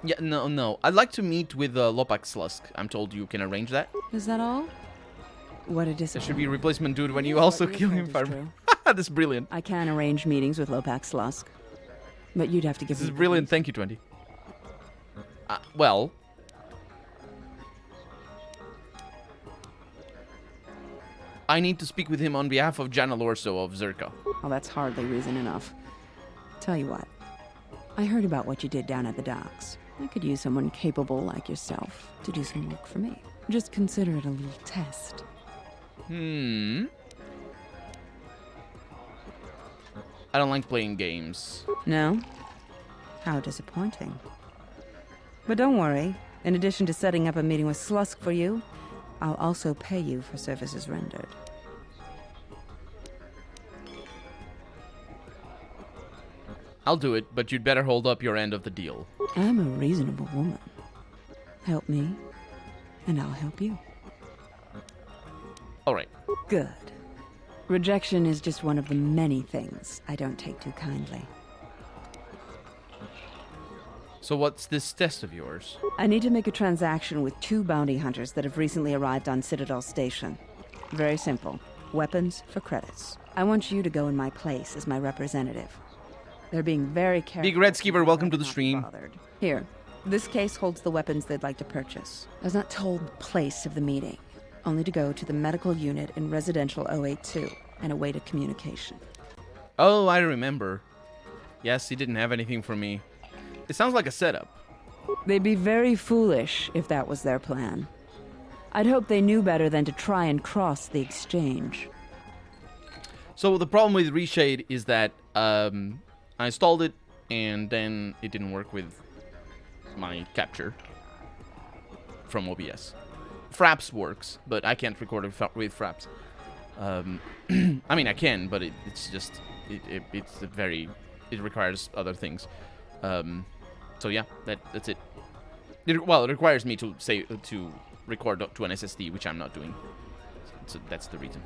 Yeah, no. I'd like to meet with Lopak Slusk. I'm told you can arrange that. Is that all? What a disappointment. There should be a replacement dude when you also kill him. That's brilliant. I can arrange meetings with Lopak Slusk. But you'd have to give This is brilliant. Thank you, 20. Well... I need to speak with him on behalf of Jana Lorso of Zerka. Well, that's hardly reason enough. Tell you what. I heard about what you did down at the docks. I could use someone capable like yourself to do some work for me. Just consider it a little test. I don't like playing games. No? How disappointing. But don't worry. In addition to setting up a meeting with Slusk for you, I'll also pay you for services rendered. I'll do it, but you'd better hold up your end of the deal. I'm a reasonable woman. Help me, and I'll help you. All right. Good. Rejection is just one of the many things I don't take too kindly. So what's this test of yours? I need to make a transaction with 2 bounty hunters that have recently arrived on Citadel Station. Very simple. Weapons for credits. I want you to go in my place as my representative. They're being very careful. Big Red Skeever, welcome to the stream. Here. This case holds the weapons they'd like to purchase. I was not told the place of the meeting. Only to go to the medical unit in Residential 082 and await a communication. Oh, I remember. Yes, he didn't have anything for me. It sounds like a setup. They'd be very foolish if that was their plan. I'd hope they knew better than to try and cross the exchange. So the problem with Reshade is that I installed it and then it didn't work with my capture from OBS. Fraps works, but I can't record it with Fraps. I mean, I can, but it's just it's a very, it requires other things. So yeah, that's it. Well, it requires me to record to an SSD, which I'm not doing. So that's the reason.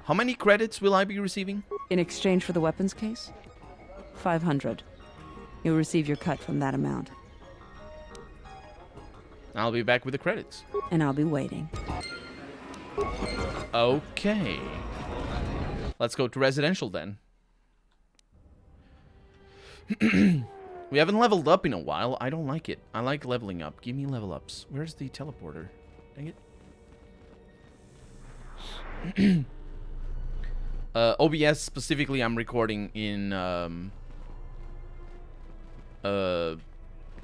How many credits will I be receiving? In exchange for the weapons case? 500. You'll receive your cut from that amount. I'll be back with the credits. And I'll be waiting. Okay. Let's go to residential then. We haven't leveled up in a while. I don't like it. I like leveling up. Give me level ups. Where's the teleporter? Dang it. OBS specifically, I'm recording in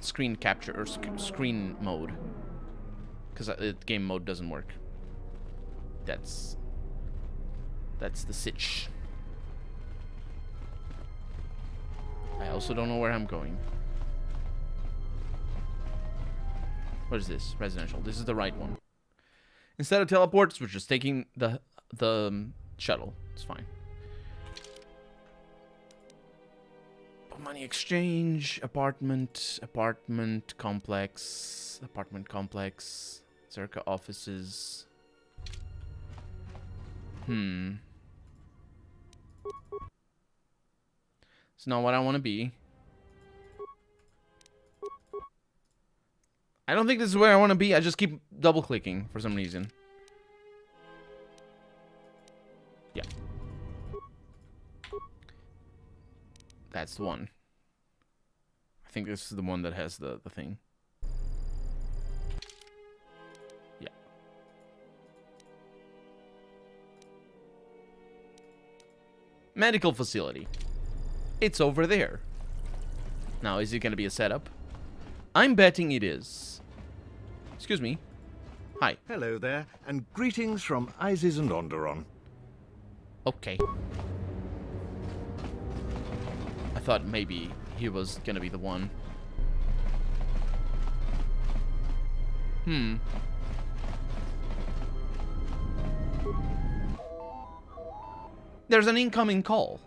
screen capture or screen mode, because game mode doesn't work. That's the sitch. I also don't know where I'm going. What is this? Residential. This is the right one. Instead of teleports, we're just taking the shuttle. It's fine. Money exchange, apartment complex, Circa offices. It's not what I want to be. I don't think this is where I want to be. I just keep double clicking for some reason. Yeah. That's the one. I think this is the one that has the thing. Yeah. Medical facility. It's over there. Now, is it going to be a setup? I'm betting it is. Excuse me. Hi. Hello there, and greetings from Isis and Onderon. Okay. I thought maybe he was gonna be the one. There's an incoming call.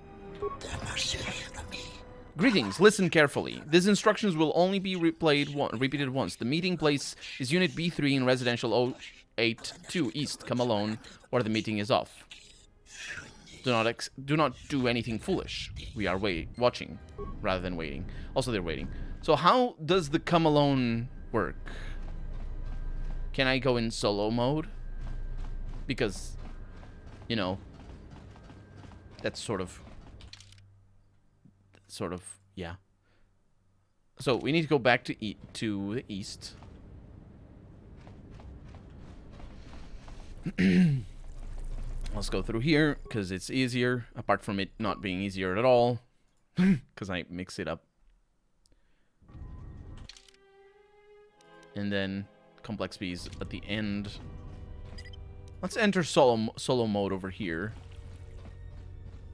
Greetings, listen carefully. These instructions will only be repeated once. The meeting place is Unit B3 in Residential 082 East. Come alone, or the meeting is off. Do not do anything foolish. We are watching, rather than waiting. Also, they're waiting. So how does the come alone work? Can I go in solo mode? Because, you know, that's sort of, yeah. So we need to go back to the east. Let's go through here, because it's easier, apart from it not being easier at all, because I mix it up. And then complex B's at the end. Let's enter solo mode over here.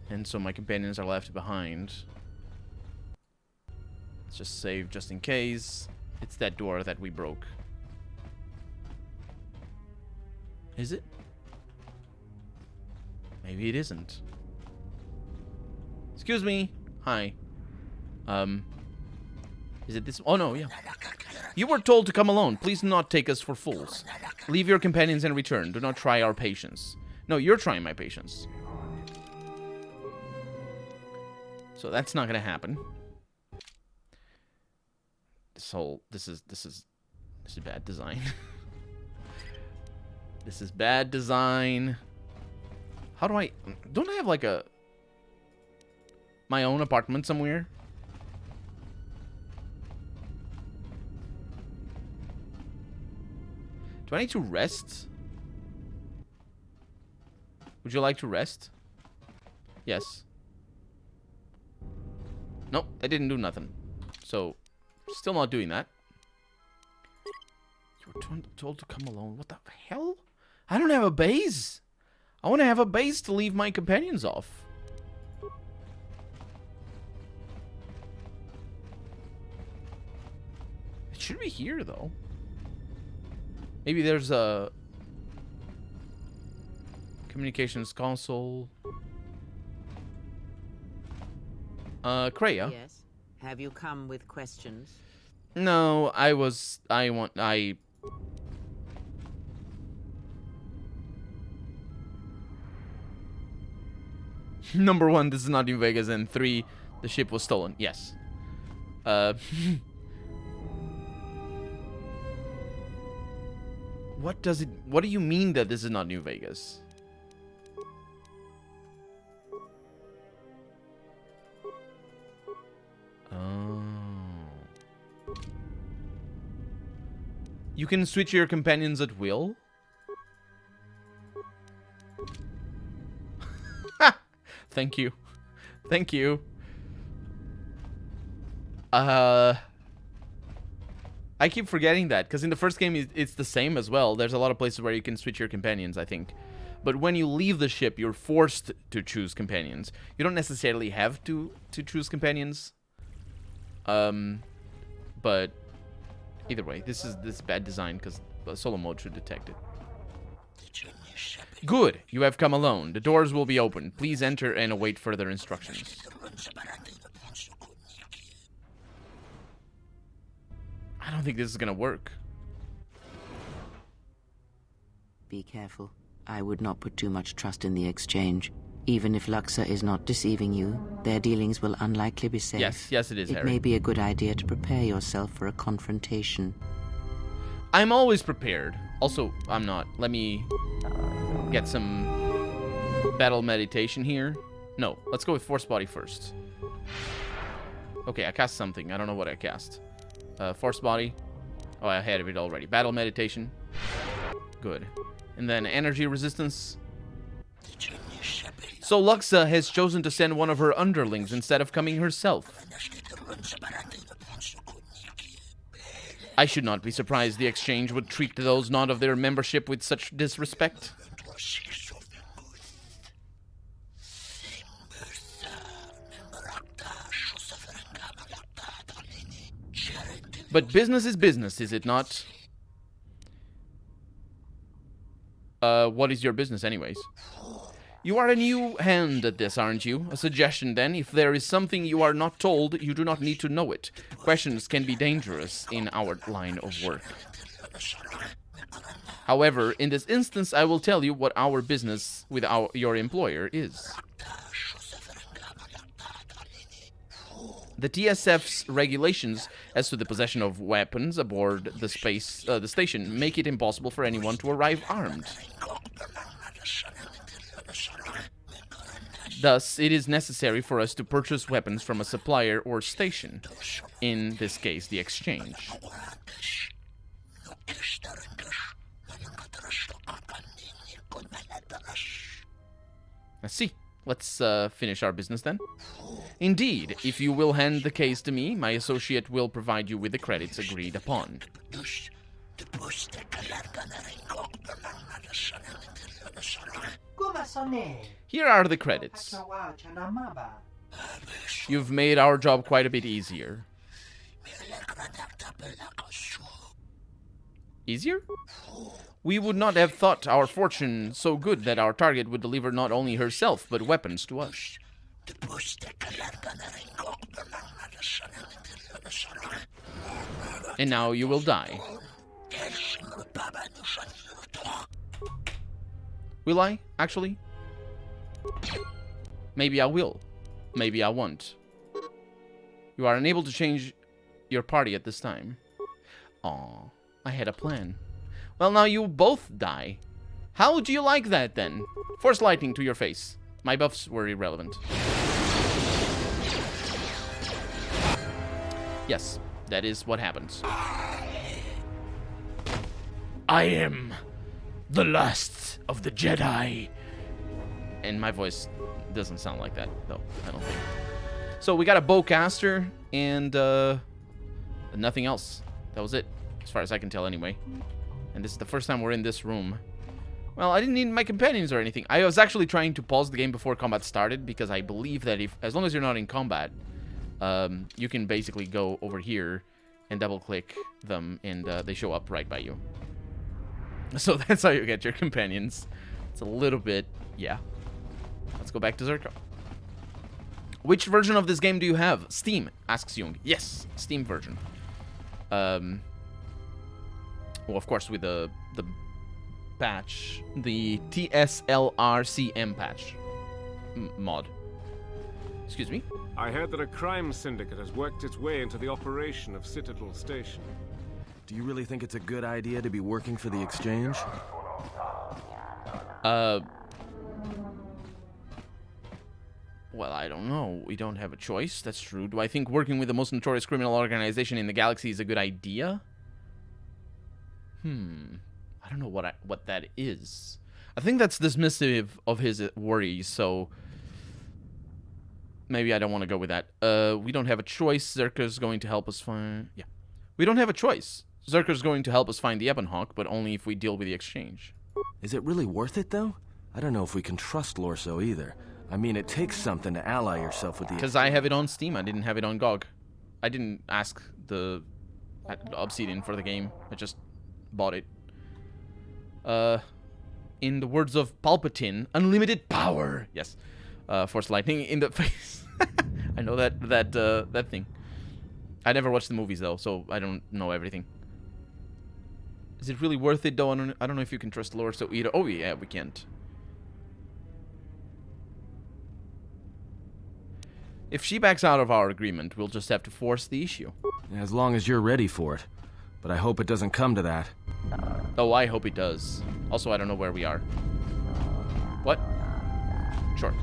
And so my companions are left behind. Let's just save just in case. It's that door that we broke. Is it? Maybe it isn't. Excuse me. Hi. Is it this? Oh, no, yeah. You were told to come alone. Please do not take us for fools. Leave your companions and return. Do not try our patience. No, you're trying my patience. So that's not gonna happen. This is bad design. This is bad design. How do I... Don't I have, like, my own apartment somewhere? Do I need to rest? Would you like to rest? Yes. Nope, I didn't do nothing. So, still not doing that. You were told to come alone. What the hell? I don't have a base. I want to have a base to leave my companions off. It should be here, though. Maybe there's a communications console. Kreia? Yes. Have you come with questions? No, Number 1, this is not New Vegas, and 3, the ship was stolen. Yes. What do you mean that this is not New Vegas? Oh. You can switch your companions at will? Thank you. Thank you. I keep forgetting that, because in the first game it's the same as well. There's a lot of places where you can switch your companions, I think. But when you leave the ship, you're forced to choose companions. You don't necessarily have to choose companions. But either way, this is bad design, because solo mode should detect it. Good, you have come alone. The doors will be open. Please enter and await further instructions. I don't think this is gonna work. Be careful. I would not put too much trust in the exchange. Even if Luxa is not deceiving you, their dealings will unlikely be safe. Yes, it is, Harry. It may be a good idea to prepare yourself for a confrontation. I'm always prepared. Also, I'm not. Let me get some battle meditation here. No, let's go with Force Body first. Okay, I cast something. I don't know what I cast. Force Body. Oh, I had it already. Battle meditation. Good. And then energy resistance. So Luxa has chosen to send one of her underlings instead of coming herself. I should not be surprised the exchange would treat those not of their membership with such disrespect. But business is business, is it not? What is your business anyways? You are a new hand at this, aren't you? A suggestion then, if there is something you are not told, you do not need to know it. Questions can be dangerous in our line of work. However, in this instance, I will tell you what our business with your employer is. The TSF's regulations as to the possession of weapons aboard the station make it impossible for anyone to arrive armed. Thus, it is necessary for us to purchase weapons from a supplier or station. In this case, the exchange. I see. Let's finish our business then. Indeed, if you will hand the case to me, my associate will provide you with the credits agreed upon. Here are the credits. You've made our job quite a bit easier. Easier? We would not have thought our fortune so good that our target would deliver not only herself, but weapons to us. And now you will die. Will I, actually? Maybe I will. Maybe I won't. You are unable to change your party at this time. Aw, I had a plan. Well, now you both die. How would you like that, then? Force lightning to your face. My buffs were irrelevant. Yes, that is what happens. I am the last of the Jedi. And my voice doesn't sound like that, though, I don't think. So we got a bowcaster and nothing else. That was it, as far as I can tell anyway. And this is the first time we're in this room. Well, I didn't need my companions or anything. I was actually trying to pause the game before combat started because I believe that as long as you're not in combat, you can basically go over here and double-click them, and they show up right by you. So that's how you get your companions. It's a little bit, yeah. Let's go back to Zerko. Which version of this game do you have? Steam, asks Jung. Yes, Steam version. Well, of course, with the patch, the TSLRCM patch mod. Excuse me? I heard that a crime syndicate has worked its way into the operation of Citadel Station. Do you really think it's a good idea to be working for the Exchange? Well, I don't know. We don't have a choice. That's true. Do I think working with the most notorious criminal organization in the galaxy is a good idea? I don't know what that is. I think that's dismissive of his worries, so maybe I don't want to go with that. We don't have a choice. Zerka's going to help us find... Yeah. We don't have a choice. Zerka's going to help us find the Ebonhawk, but only if we deal with the Exchange. Is it really worth it, though? I don't know if we can trust Lorso either. I mean, it takes something to ally yourself with the... Because I have it on Steam. I didn't have it on GOG. I didn't ask the Obsidian for the game. I just bought it. In the words of Palpatine, unlimited power. Yes. Force lightning in the face. I know that thing. I never watched the movies, though, so I don't know everything. Is it really worth it, though? I don't know if you can trust Lorso either. Oh, yeah, we can't. If she backs out of our agreement, we'll just have to force the issue. As long as you're ready for it. But I hope it doesn't come to that. Oh, I hope it does. Also, I don't know where we are. What? Sure.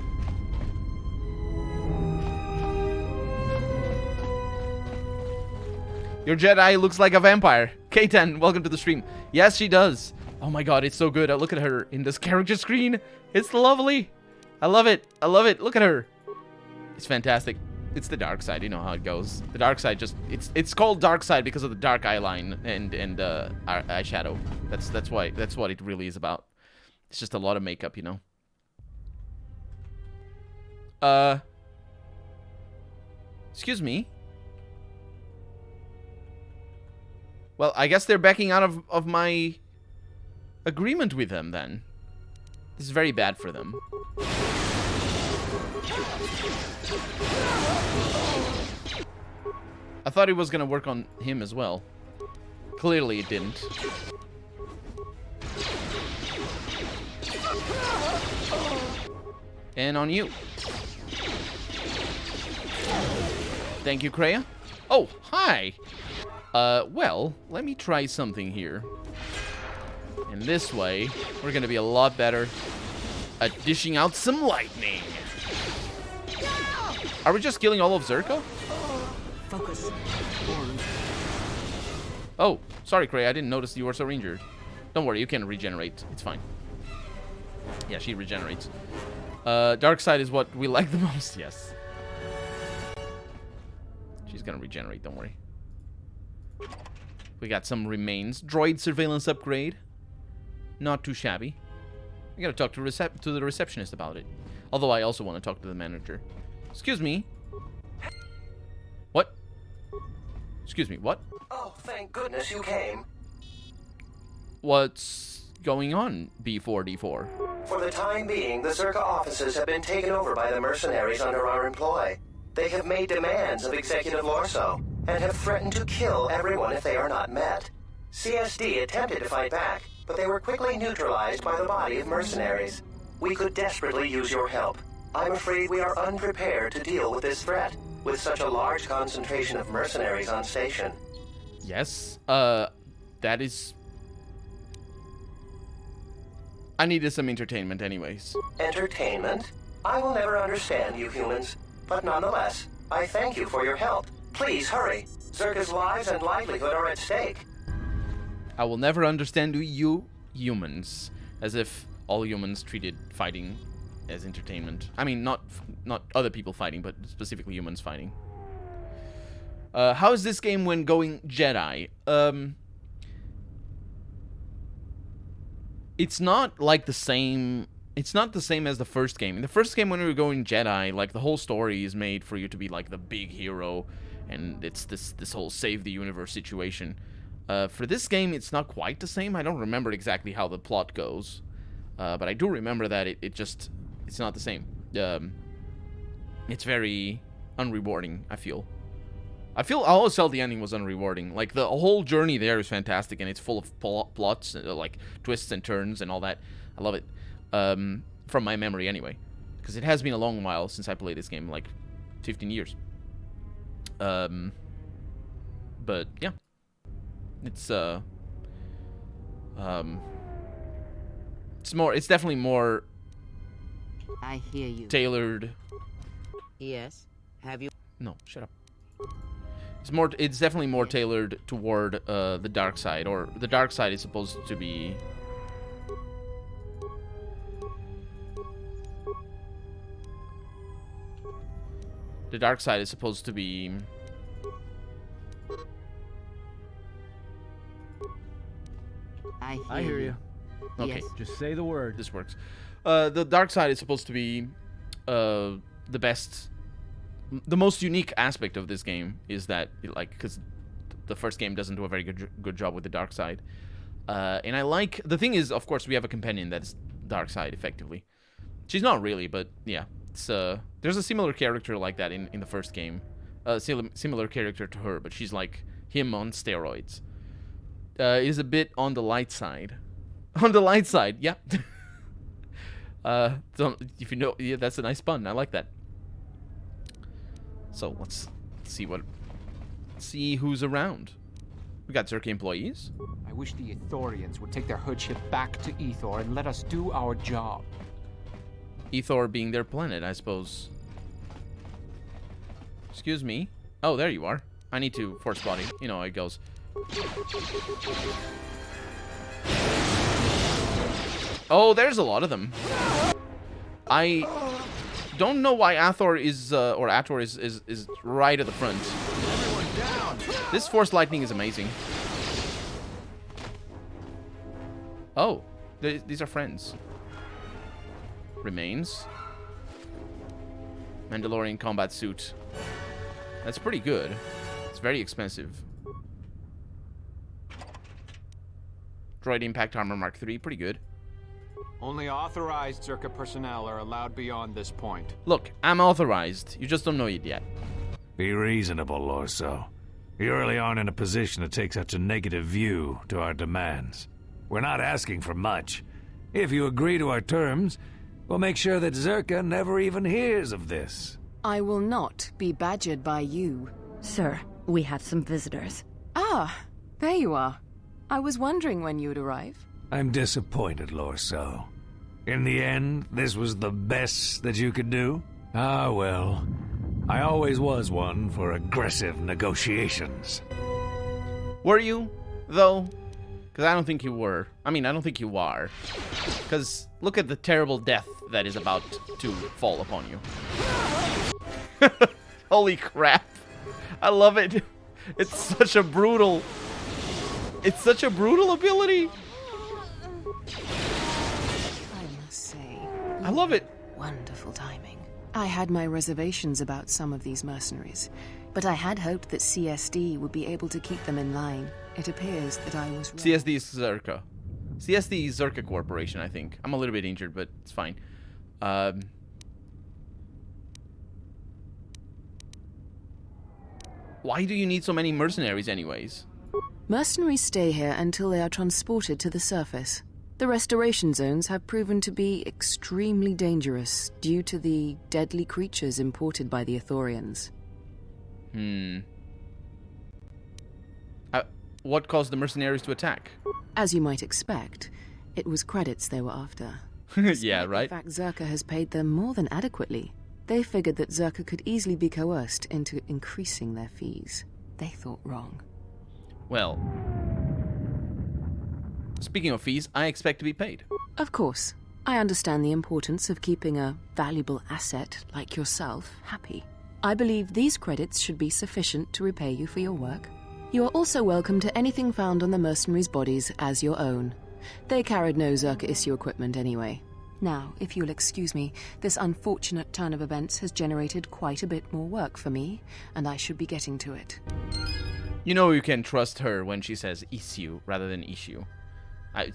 Your Jedi looks like a vampire. K10, welcome to the stream. Yes, she does. Oh my god, it's so good. Look at her in this character screen. It's lovely. I love it. I love it. Look at her. It's fantastic. It's the dark side. You know how it goes. The dark side just... It's called dark side because of the dark eyeline and eyeshadow. That's what it really is about. It's just a lot of makeup, you know. Excuse me. Well, I guess they're backing out of my agreement with them, then. This is very bad for them. I thought it was gonna work on him as well. Clearly it didn't. And on you. Thank you, Kreia. Oh, hi! Well, let me try something here. And this way, we're gonna be a lot better at dishing out some lightning. Are we just killing all of Zerko? Focus. Oh, sorry, Kreia. I didn't notice you were so injured. Don't worry, you can regenerate. It's fine. Yeah, she regenerates. Dark side is what we like the most. Yes. She's gonna regenerate, don't worry. We got some remains. Droid surveillance upgrade. Not too shabby. We gotta talk to the receptionist about it. Although I also want to talk to the manager. Excuse me. What? Excuse me, what? Oh, thank goodness you came. What's going on, B4D4? For the time being, the Zerka offices have been taken over by the mercenaries under our employ. They have made demands of Executive Lorso, and have threatened to kill everyone if they are not met. CSD attempted to fight back, but they were quickly neutralized by the body of mercenaries. We could desperately use your help. I'm afraid we are unprepared to deal with this threat, with such a large concentration of mercenaries on station. Yes, that is... I needed some entertainment anyways. Entertainment? I will never understand you humans, but nonetheless, I thank you for your help. Please hurry. Zerka's lives and livelihood are at stake. I will never understand you humans, as if all humans treated fighting as entertainment. I mean, not other people fighting, but specifically humans fighting. How is this game when going Jedi? It's not like the same. It's not the same as the first game. In the first game, when we were going Jedi, like the whole story is made for you to be like the big hero, and it's this whole save the universe situation. For this game, it's not quite the same. I don't remember exactly how the plot goes, but I do remember that it's not the same. It's very unrewarding, I always felt the ending was unrewarding. Like, the whole journey there is fantastic, and it's full of plots, like twists and turns and all that. I love it. From my memory, anyway. Because it has been a long while since I played this game, like 15 years. But, yeah. It's definitely more... I hear you. Tailored... Yes? Have you... No, shut up. It's definitely more tailored toward the dark side, or the dark side is supposed to be... The dark side is supposed to be... I hear you. Okay. Yes. Just say the word. This works. The dark side is supposed to be the best... The most unique aspect of this game is that, like, because the first game doesn't do a very good job with the dark side. And I like... The thing is, of course, we have a companion that's dark side, effectively. She's not really, but yeah. It's, there's a similar character like that in the first game. Similar character to her, but she's like him on steroids. Is a bit on the light side. On the light side, yeah. If you know... Yeah, that's a nice pun. I like that. So, let's see who's around. We got Zerka employees. I wish the Ithorians would take their hood ship back to Ethor and let us do our job. Ethor being their planet, I suppose. Excuse me. Oh, there you are. I need to force body. You know how it goes. Oh, there's a lot of them. I don't know why Athor is right at the front. This force lightning is amazing. Oh, these are friends. Remains. Mandalorian combat suit. That's pretty good. It's very expensive. Droid impact armor Mark III, pretty good. Only authorized Zerka personnel are allowed beyond this point. Look, I'm authorized. You just don't know it yet. Be reasonable, Lorso. You really aren't in a position to take such a negative view to our demands. We're not asking for much. If you agree to our terms, we'll make sure that Zerka never even hears of this. I will not be badgered by you. Sir, we have some visitors. Ah, there you are. I was wondering when you'd arrive. I'm disappointed, Lorso. In the end, this was the best that you could do? Ah, well. I always was one for aggressive negotiations. Were you, though? Because I don't think you were. I mean, I don't think you are. Because look at the terrible death that is about to fall upon you. Holy crap. I love it. It's such a brutal... It's such a brutal ability. I must say... I love it. Wonderful timing. I had my reservations about some of these mercenaries, but I had hoped that CSD would be able to keep them in line. It appears that I was wrong. CSD is Zerka. CSD is Zerka Corporation, I think. I'm a little bit injured, but it's fine. Why do you need so many mercenaries anyways? Mercenaries stay here until they are transported to the surface. The restoration zones have proven to be extremely dangerous due to the deadly creatures imported by the Ithorians. What caused the mercenaries to attack? As you might expect, it was credits they were after. Yeah, right? In fact, Zerka has paid them more than adequately. They figured that Zerka could easily be coerced into increasing their fees. They thought wrong. Well, speaking of fees, I expect to be paid. Of course. I understand the importance of keeping a valuable asset like yourself happy. I believe these credits should be sufficient to repay you for your work. You are also welcome to anything found on the mercenaries' bodies as your own. They carried no Zerka issue equipment anyway. Now, if you'll excuse me, this unfortunate turn of events has generated quite a bit more work for me, and I should be getting to it. You know you can trust her when she says issue rather than issue. I'm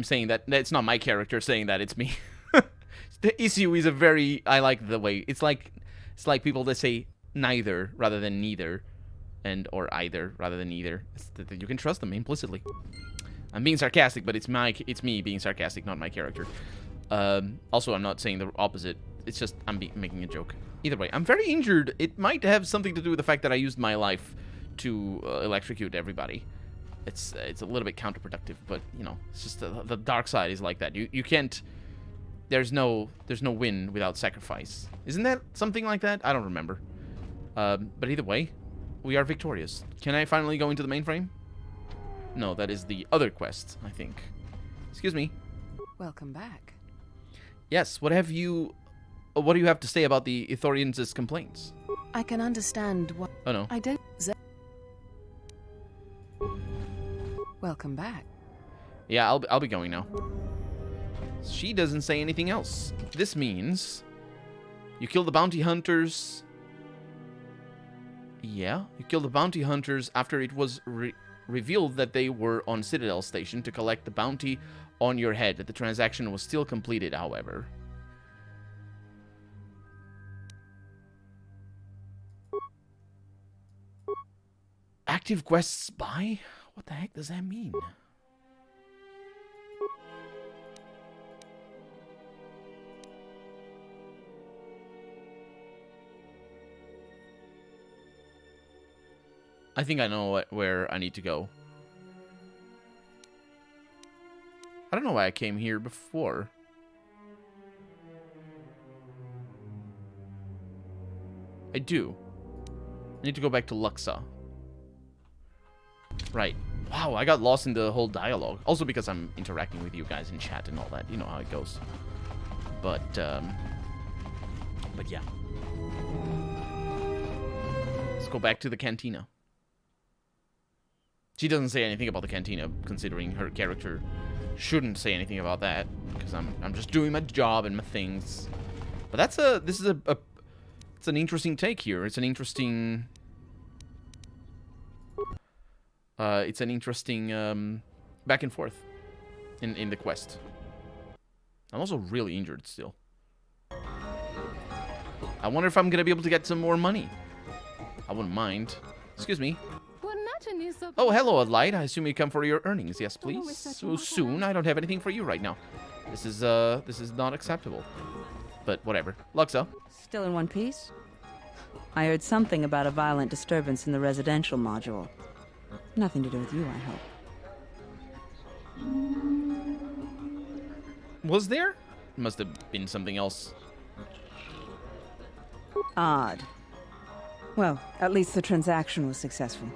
saying that it's not my character saying that, it's me. The issue is a very, I like the way it's like people that say neither rather than neither, or either rather than neither. You can trust them implicitly. I'm being sarcastic, but it's me being sarcastic, not my character. Also, I'm not saying the opposite. It's just I'm making a joke. Either way, I'm very injured. It might have something to do with the fact that I used my life to electrocute everybody. It's a little bit counterproductive, but you know, it's just the dark side is like that. You can't. There's no win without sacrifice. Isn't that something like that? I don't remember. But either way, we are victorious. Can I finally go into the mainframe? No, that is the other quest, I think. Excuse me. Welcome back. Yes, what do you have to say about the Ithorians' complaints? I can understand what... Oh no. I don't... Welcome back. Yeah, I'll be going now. She doesn't say anything else. This means you kill the bounty hunters. Yeah, you kill the bounty hunters after it was revealed that they were on Citadel Station to collect the bounty on your head. The transaction was still completed, however. Active quests by? What the heck does that mean? I think I know where I need to go. I don't know why I came here before. I do. I need to go back to Luxa. Right. Wow, I got lost in the whole dialogue. Also because I'm interacting with you guys in chat and all that. You know how it goes. But yeah. Let's go back to the cantina. She doesn't say anything about the cantina, considering her character shouldn't say anything about that, because I'm just doing my job and my things. But it's an interesting take here. It's an interesting back and forth in the quest. I'm also really injured still. I wonder if I'm gonna be able to get some more money. I wouldn't mind. Excuse me. Oh, hello, Adelaide. I assume you come for your earnings. Yes, please. So soon? I don't have anything for you right now. This is not acceptable. But whatever. Luxa. Still in one piece? I heard something about a violent disturbance in the residential module. Nothing to do with you, I hope. Was there? Must have been something else. Odd. Well, at least the transaction was successful.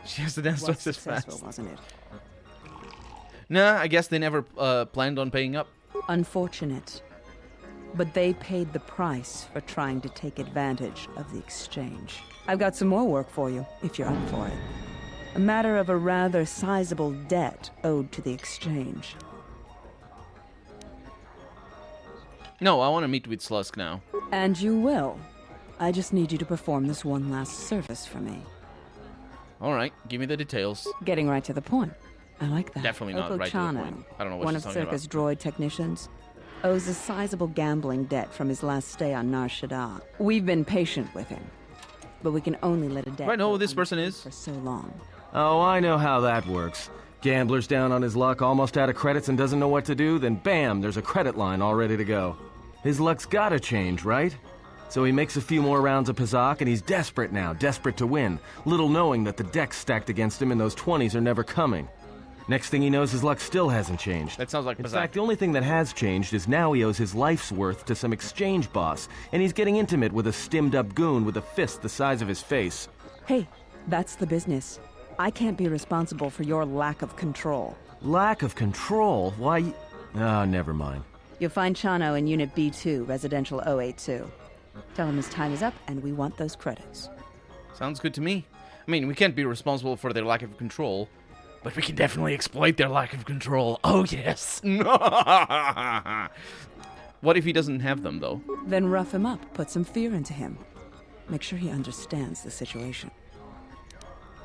She has to dance twice as fast. Wasn't it? Nah, I guess they never planned on paying up. Unfortunate. But they paid the price for trying to take advantage of the exchange. I've got some more work for you, if you're up for it. A matter of a rather sizable debt owed to the exchange. No, I want to meet with Slusk now. And you will. I just need you to perform this one last service for me. Alright, give me the details. Getting right to the point. I like that. Definitely not right to the point. I don't know what one she's of talking Circus about. droid technicians, owes a sizable gambling debt from his last stay on Nar Shaddaa. We've been patient with him, but we can only let a debt Do I know go who this person is? for so long. Oh, I know how that works. Gambler's down on his luck, almost out of credits and doesn't know what to do, then bam, there's a credit line all ready to go. His luck's gotta change, right? So he makes a few more rounds of Pazak, and he's desperate now, desperate to win, little knowing that the decks stacked against him in those 20s are never coming. Next thing he knows, his luck still hasn't changed. That sounds like In Pazak. fact, the only thing that has changed is now he owes his life's worth to some exchange boss, and he's getting intimate with a stimmed-up goon with a fist the size of his face. Hey, that's the business. I can't be responsible for your lack of control. Lack of control? Why? Ah, never mind. You'll find Chano in Unit B2, Residential 082. Tell him his time is up, and we want those credits. Sounds good to me. I mean, we can't be responsible for their lack of control, but we can definitely exploit their lack of control. Oh, yes. What if he doesn't have them, though? Then rough him up, put some fear into him. Make sure he understands the situation.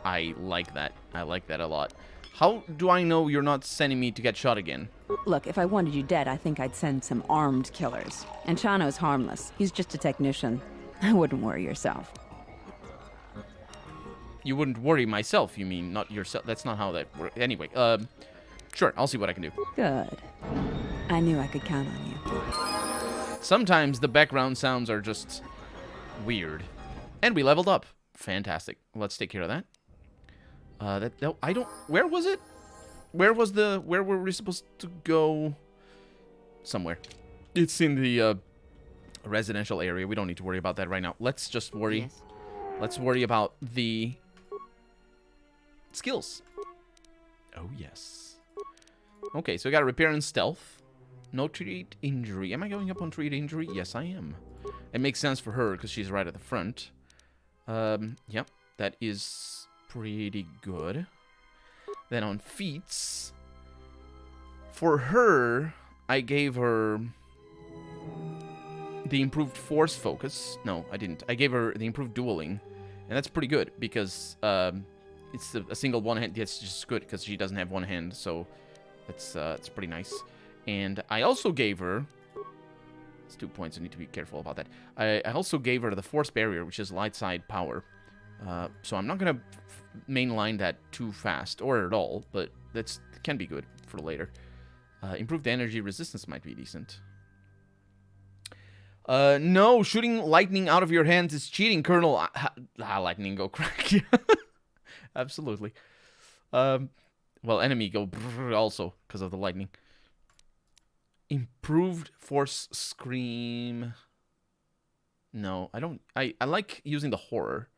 I like that. I like that a lot. How do I know you're not sending me to get shot again? Look, if I wanted you dead, I think I'd send some armed killers. And Chano's harmless. He's just a technician. I wouldn't worry yourself. You wouldn't worry myself, you mean, not yourself. That's not how that works. Anyway, sure, I'll see what I can do. Good. I knew I could count on you. Sometimes the background sounds are just weird. And we leveled up. Fantastic. Let's take care of that. No, I don't... Where was it? Where were we supposed to go? Somewhere. It's in the residential area. We don't need to worry about that right now. Let's just worry. Yes. Let's worry about the skills. Oh, yes. Okay, so we got repair and stealth. No treat injury. Am I going up on treat injury? Yes, I am. It makes sense for her because she's right at the front. Yep, that is pretty good. Then on feats, for her, I gave her the improved force focus. No, I didn't. I gave her the improved dueling, and that's pretty good because it's a single one hand. That's just good because she doesn't have one hand, so it's pretty nice. And I also gave her... It's 2 points. I need to be careful about that. I also gave her the force barrier, which is light side power. So I'm not going to mainline that too fast, or at all, but that can be good for later. Improved energy resistance might be decent. No, shooting lightning out of your hands is cheating, Colonel. Lightning go crack. Absolutely. Well, enemy go also because of the lightning. Improved force scream. No, I don't. I like using the horror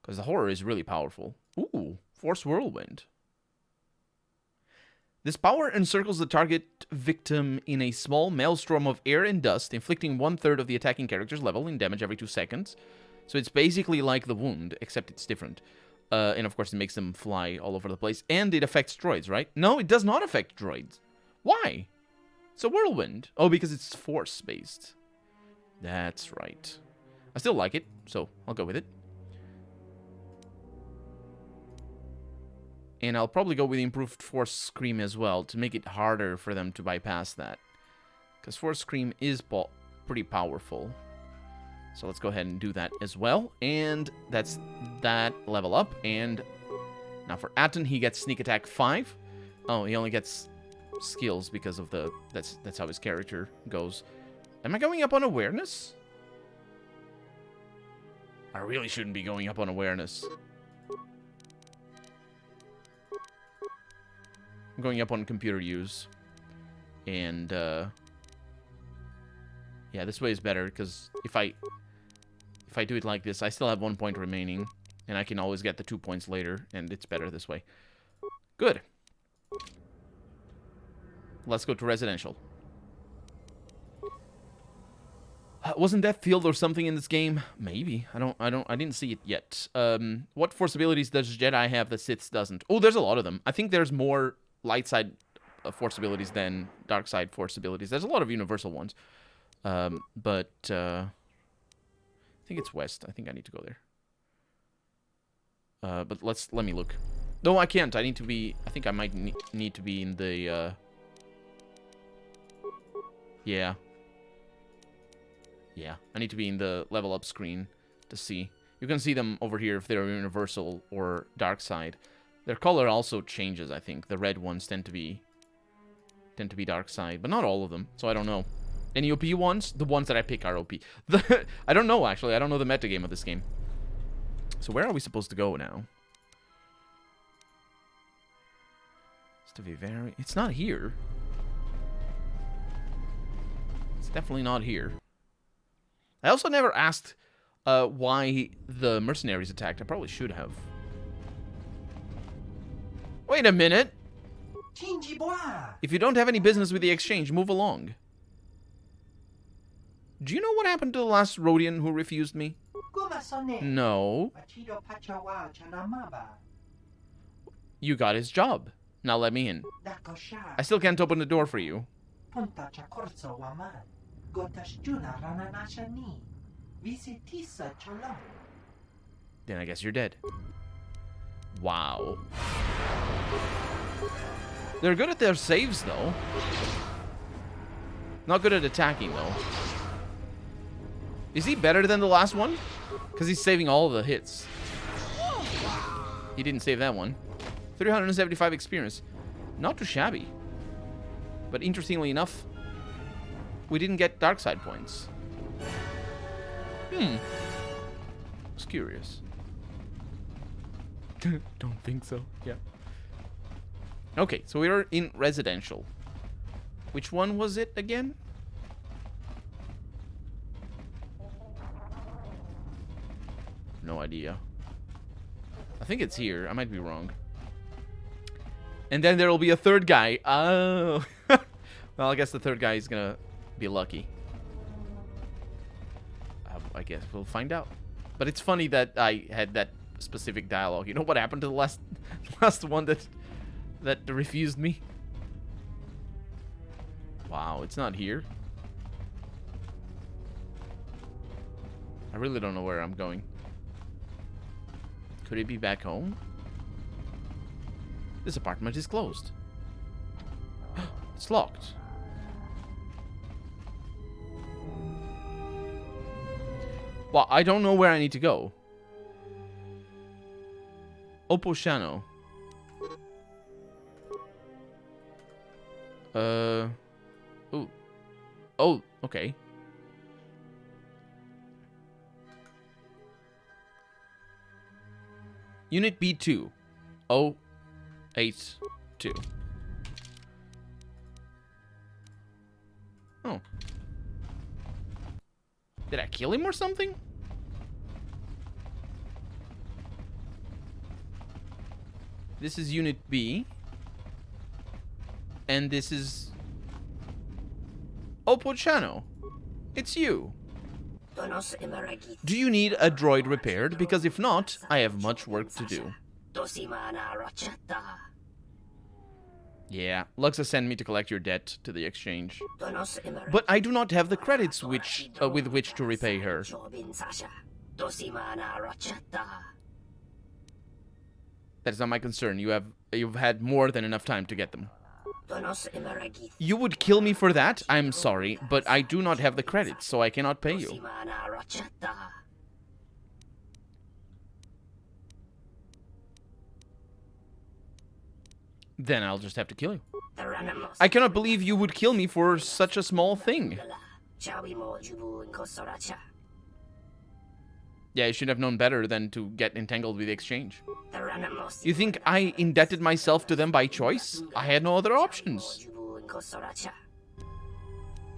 because the horror is really powerful. Ooh, force whirlwind. This power encircles the target victim in a small maelstrom of air and dust, inflicting 1/3 of the attacking character's level in damage every 2 seconds. So it's basically like the wound, except it's different. And of course, it makes them fly all over the place. And it affects droids, right? No, it does not affect droids. Why? It's a whirlwind. Oh, because it's force-based. That's right. I still like it, so I'll go with it. And I'll probably go with the improved Force Scream as well to make it harder for them to bypass that. Because Force Scream is pretty powerful. So let's go ahead and do that as well. And that's that level up. And now for Atten, he gets Sneak Attack 5. Oh, he only gets skills because of the... That's how his character goes. Am I going up on awareness? I really shouldn't be going up on awareness. I'm going up on computer use. And, yeah, this way is better, because if I do it like this, I still have 1 point remaining, and I can always get the 2 points later, and it's better this way. Good. Let's go to residential. Wasn't that field or something in this game? Maybe. I didn't see it yet. What force abilities does Jedi have that Sith doesn't? Oh, there's a lot of them. I think there's more light side force abilities than dark side force abilities. There's a lot of universal ones. But I think it's west. I think I need to go there. But let me look. No, I can't. I need to be... I think I might need to be in the... Yeah. Yeah, I need to be in the level up screen to see. You can see them over here if they're universal or dark side. Their color also changes, I think. The red ones tend to be dark side, but not all of them, so I don't know. Any OP ones? The ones that I pick are OP. I don't know, actually. I don't know the metagame of this game. So where are we supposed to go now? It's to be very... It's not here. It's definitely not here. I also never asked why the mercenaries attacked. I probably should have. Wait a minute. If you don't have any business with the exchange, move along. Do you know what happened to the last Rhodian who refused me? No. You got his job. Now let me in. I still can't open the door for you. Then I guess you're dead. Wow. They're good at their saves, though. Not good at attacking, though. Is he better than the last one? Because he's saving all of the hits. He didn't save that one. 375 experience. Not too shabby. But interestingly enough, we didn't get dark side points. It's curious. Don't think so. Yeah. Okay, so we are in residential. Which one was it again? No idea. I think it's here. I might be wrong. And then there will be a third guy. Oh. Well, I guess the third guy is gonna be lucky. I guess we'll find out. But it's funny that I had that specific dialogue. You know what happened to the last one that refused me? Wow, it's not here. I really don't know where I'm going. Could it be back home? This apartment is closed. It's locked. Well, I don't know where I need to go. Oposhano. Ooh. Oh, okay. Unit B2. 082. Oh. Did I kill him or something? This is Unit B. And this is... Opochano. It's you. Do you need a droid repaired? Because if not, I have much work to do. Yeah, Luxa sent me to collect your debt to the exchange. But I do not have the credits with which to repay her. That is not my concern. You've had more than enough time to get them. You would kill me for that? I'm sorry, but I do not have the credits, so I cannot pay you. Then I'll just have to kill you. I cannot believe you would kill me for such a small thing. Yeah, you should have known better than to get entangled with the exchange. You think I indebted myself to them by choice? I had no other options.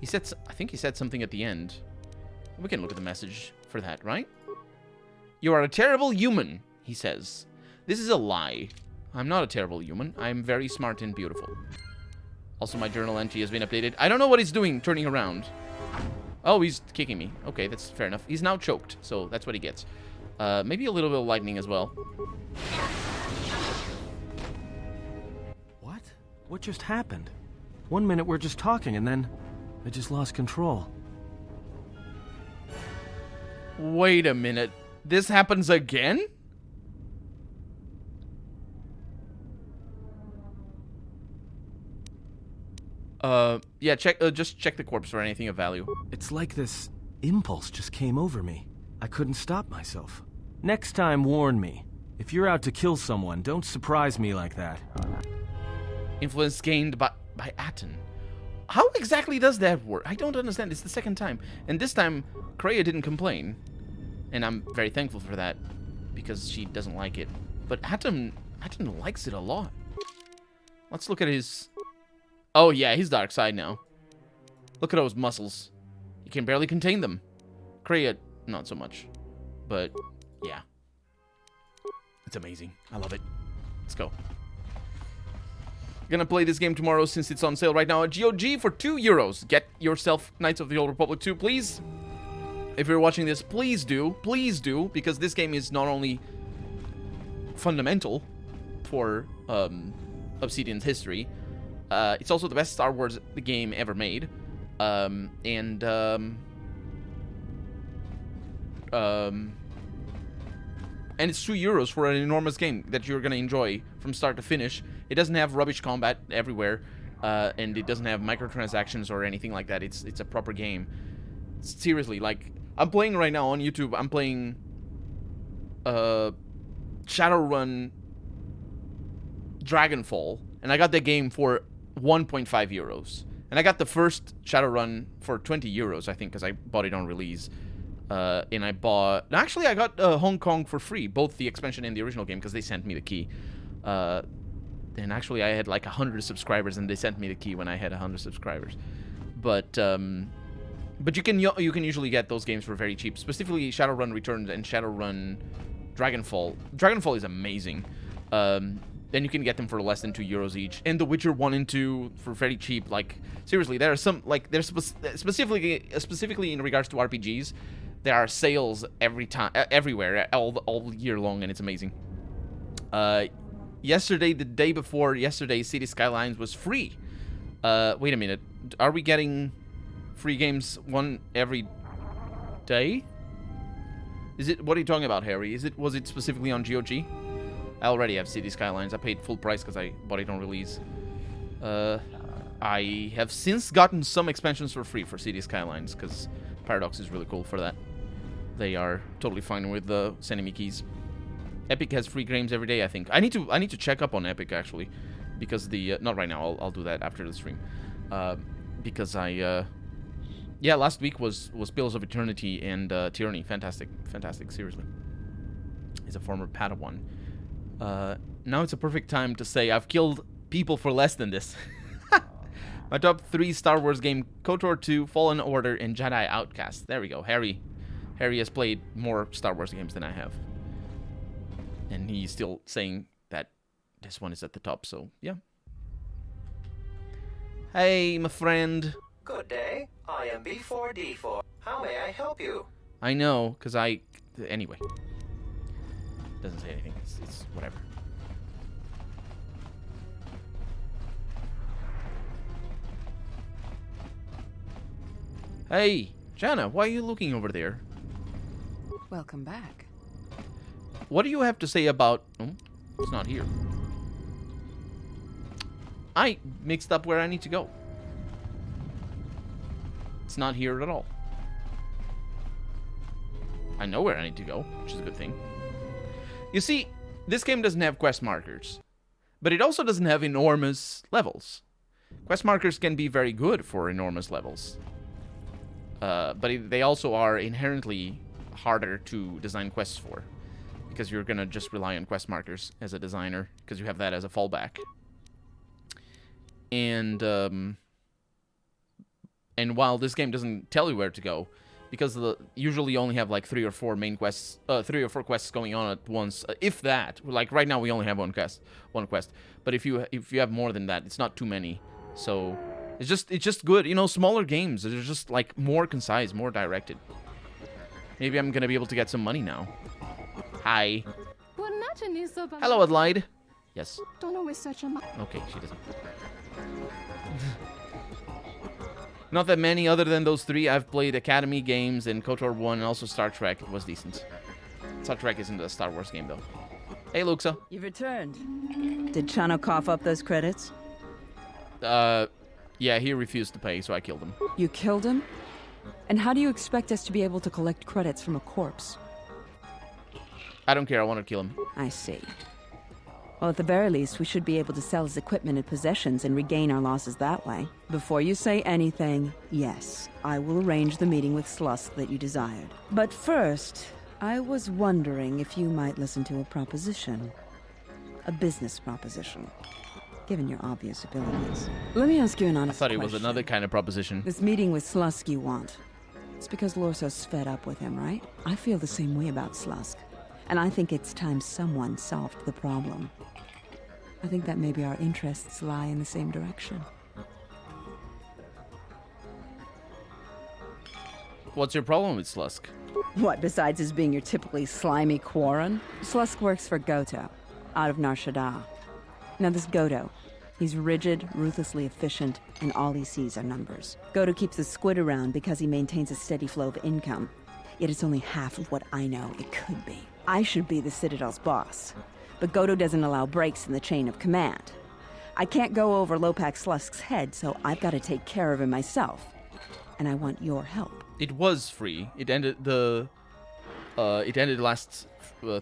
He said, I think he said something at the end. We can look at the message for that, right? You are a terrible human, he says. This is a lie. I'm not a terrible human. I'm very smart and beautiful. Also, my journal entry has been updated. I don't know what he's doing, turning around. Oh, he's kicking me. Okay, that's fair enough. He's now choked, so that's what he gets. Maybe a little bit of lightning as well. What? What just happened? 1 minute we're just talking, and then I just lost control. Wait a minute. This happens again? Yeah, just check the corpse for anything of value. It's like this impulse just came over me. I couldn't stop myself. Next time, warn me. If you're out to kill someone, don't surprise me like that. Influence gained by Aten. How exactly does that work? I don't understand. It's the second time. And this time, Kreia didn't complain. And I'm very thankful for that, because she doesn't like it. But Aten likes it a lot. Let's look at his... Oh, yeah, he's dark side now. Look at those muscles. He can barely contain them. Kreia, not so much. But, yeah. It's amazing. I love it. Let's go. Gonna play this game tomorrow since it's on sale right now at GOG for €2. Get yourself Knights of the Old Republic 2, please. If you're watching this, please do, because this game is not only fundamental for Obsidian's history, it's also the best Star Wars game ever made, and it's €2 for an enormous game that you're gonna enjoy from start to finish. It doesn't have rubbish combat everywhere, and it doesn't have microtransactions or anything like that. It's a proper game. Seriously, like, I'm playing right now on YouTube. I'm playing Shadowrun Dragonfall, and I got that game for €1.5. And I got the first Shadowrun for €20, I think, because I bought it on release. And I bought... Actually, I got Hong Kong for free, both the expansion and the original game, because they sent me the key. And actually, I had like 100 subscribers, and they sent me the key when I had 100 subscribers. But you can usually get those games for very cheap, specifically Shadowrun Returns and Shadowrun Dragonfall. Dragonfall is amazing. Then you can get them for less than €2 each, and The Witcher 1 and 2 for very cheap. Like, seriously, there are some, like, there's specifically in regards to RPGs, there are sales everywhere, all year long, and it's amazing. Yesterday, the day before yesterday, City Skylines was free. Wait a minute, are we getting free games one every day? Is it? What are you talking about, Harry? Was it specifically on GOG? I already have City Skylines. I paid full price because I bought it on release. I have since gotten some expansions for free for City Skylines because Paradox is really cool for that. They are totally fine with sending me keys. Epic has free games every day, I think. I need to check up on Epic actually, because not right now. I'll do that after the stream. Because yeah, last week was Pillars of Eternity and Tyranny. Fantastic, seriously. He's a former Padawan. Now it's a perfect time to say I've killed people for less than this. My top 3 Star Wars game: KOTOR 2, Fallen Order, and Jedi Outcast. There we go. Harry has played more Star Wars games than I have. And he's still saying that this one is at the top, so yeah. Hey, my friend. Good day. I am B4D4. How may I help you? I know, because anyway. Doesn't say anything. It's whatever. Hey, Jana, why are you looking over there? Welcome back. What do you have to say about... Oh, it's not here. I mixed up where I need to go. It's not here at all. I know where I need to go, which is a good thing. You see, this game doesn't have quest markers, but it also doesn't have enormous levels. Quest markers can be very good for enormous levels, but they also are inherently harder to design quests for, because you're gonna just rely on quest markers as a designer, because you have that as a fallback. And while this game doesn't tell you where to go, because usually you only have like 3 or 4 main quests, 3 or 4 quests going on at once, if that. Like right now we only have one quest. But if you have more than that, it's not too many. So it's just good. You know, smaller games, they're just like more concise, more directed. Maybe I'm gonna be able to get some money now. Hi. Hello, Adelaide. Yes. Okay, she doesn't. Not that many other than those 3. I've played Academy games and KOTOR 1 and also Star Trek. It was decent. Star Trek isn't a Star Wars game, though. Hey, Luxa. You've returned. Did Chano cough up those credits? Yeah, he refused to pay, so I killed him. You killed him? And how do you expect us to be able to collect credits from a corpse? I don't care, I want to kill him. I see. Well, at the very least, we should be able to sell his equipment and possessions and regain our losses that way. Before you say anything, yes, I will arrange the meeting with Slusk that you desired. But first, I was wondering if you might listen to a proposition. A business proposition, given your obvious abilities. Let me ask you an honest question. I thought it was another kind of proposition. This meeting with Slusk you want. It's because Lorso's fed up with him, right? I feel the same way about Slusk. And I think it's time someone solved the problem. I think that maybe our interests lie in the same direction. What's your problem with Slusk? What, besides his being your typically slimy Quarren? Slusk works for Goto, out of Nar Shaddaa. Now this Goto, he's rigid, ruthlessly efficient, and all he sees are numbers. Goto keeps the squid around because he maintains a steady flow of income. Yet it's only half of what I know it could be. I should be the Citadel's boss, but Goto doesn't allow breaks in the chain of command. I can't go over Lopak Slusk's head, so I've got to take care of him myself. And I want your help. It was free. It ended last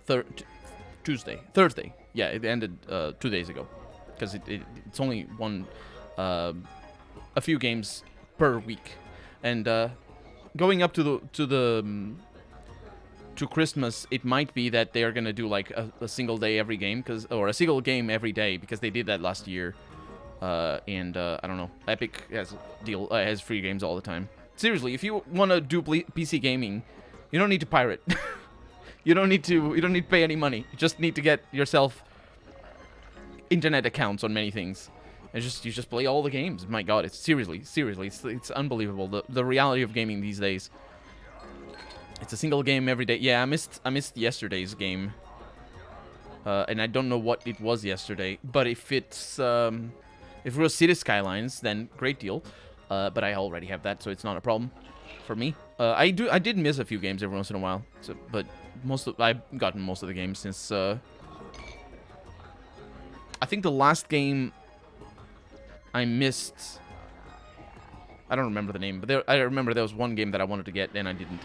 Thursday. Yeah, it ended 2 days ago, because it's only a few games per week, and going up to Christmas, it might be that they are gonna do like a single day every game, or a single game every day, because they did that last year, and I don't know. Epic has free games all the time. Seriously, if you want to do PC gaming, you don't need to pirate. You don't need to pay any money. You just need to get yourself internet accounts on many things, and you just play all the games. My God, it's seriously, it's unbelievable. The reality of gaming these days. It's a single game every day. Yeah, I missed yesterday's game, and I don't know what it was yesterday. But if it was City Skylines, then great deal. But I already have that, so it's not a problem for me. I did miss a few games every once in a while, but I've gotten most of the games since. I think the last game I missed, I don't remember the name, but I remember there was one game that I wanted to get and I didn't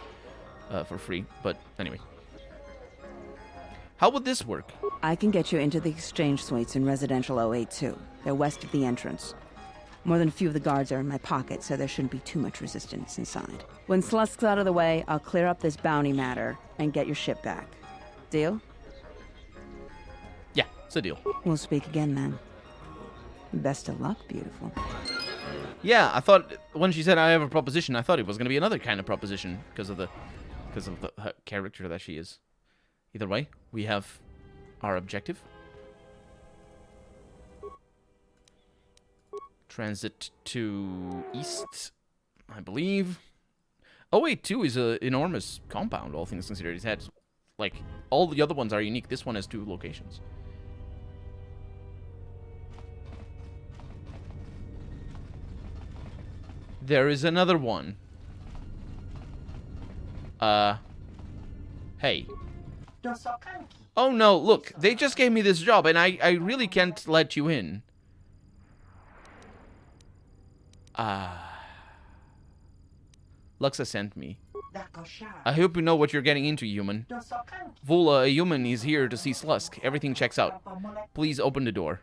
for free. But anyway, how would this work? I can get you into the exchange suites in Residential 082. They're west of the entrance. More than a few of the guards are in my pocket, so there shouldn't be too much resistance inside. When Slusk's out of the way, I'll clear up this bounty matter and get your ship back. Deal? Yeah, it's a deal. We'll speak again then. Best of luck, beautiful. Yeah, I thought when she said I have a proposition, I thought it was going to be another kind of proposition because of the her character that she is. Either way, we have our objective. Transit to east, I believe. 082 is an enormous compound, all things considered. It had, like, all the other ones are unique. This one has 2 locations. There is another one. Hey. Oh no, look, they just gave me this job and I really can't let you in. Luxa sent me. I hope you know what you're getting into, human. Vula, a human, is here to see Slusk. Everything checks out. Please open the door.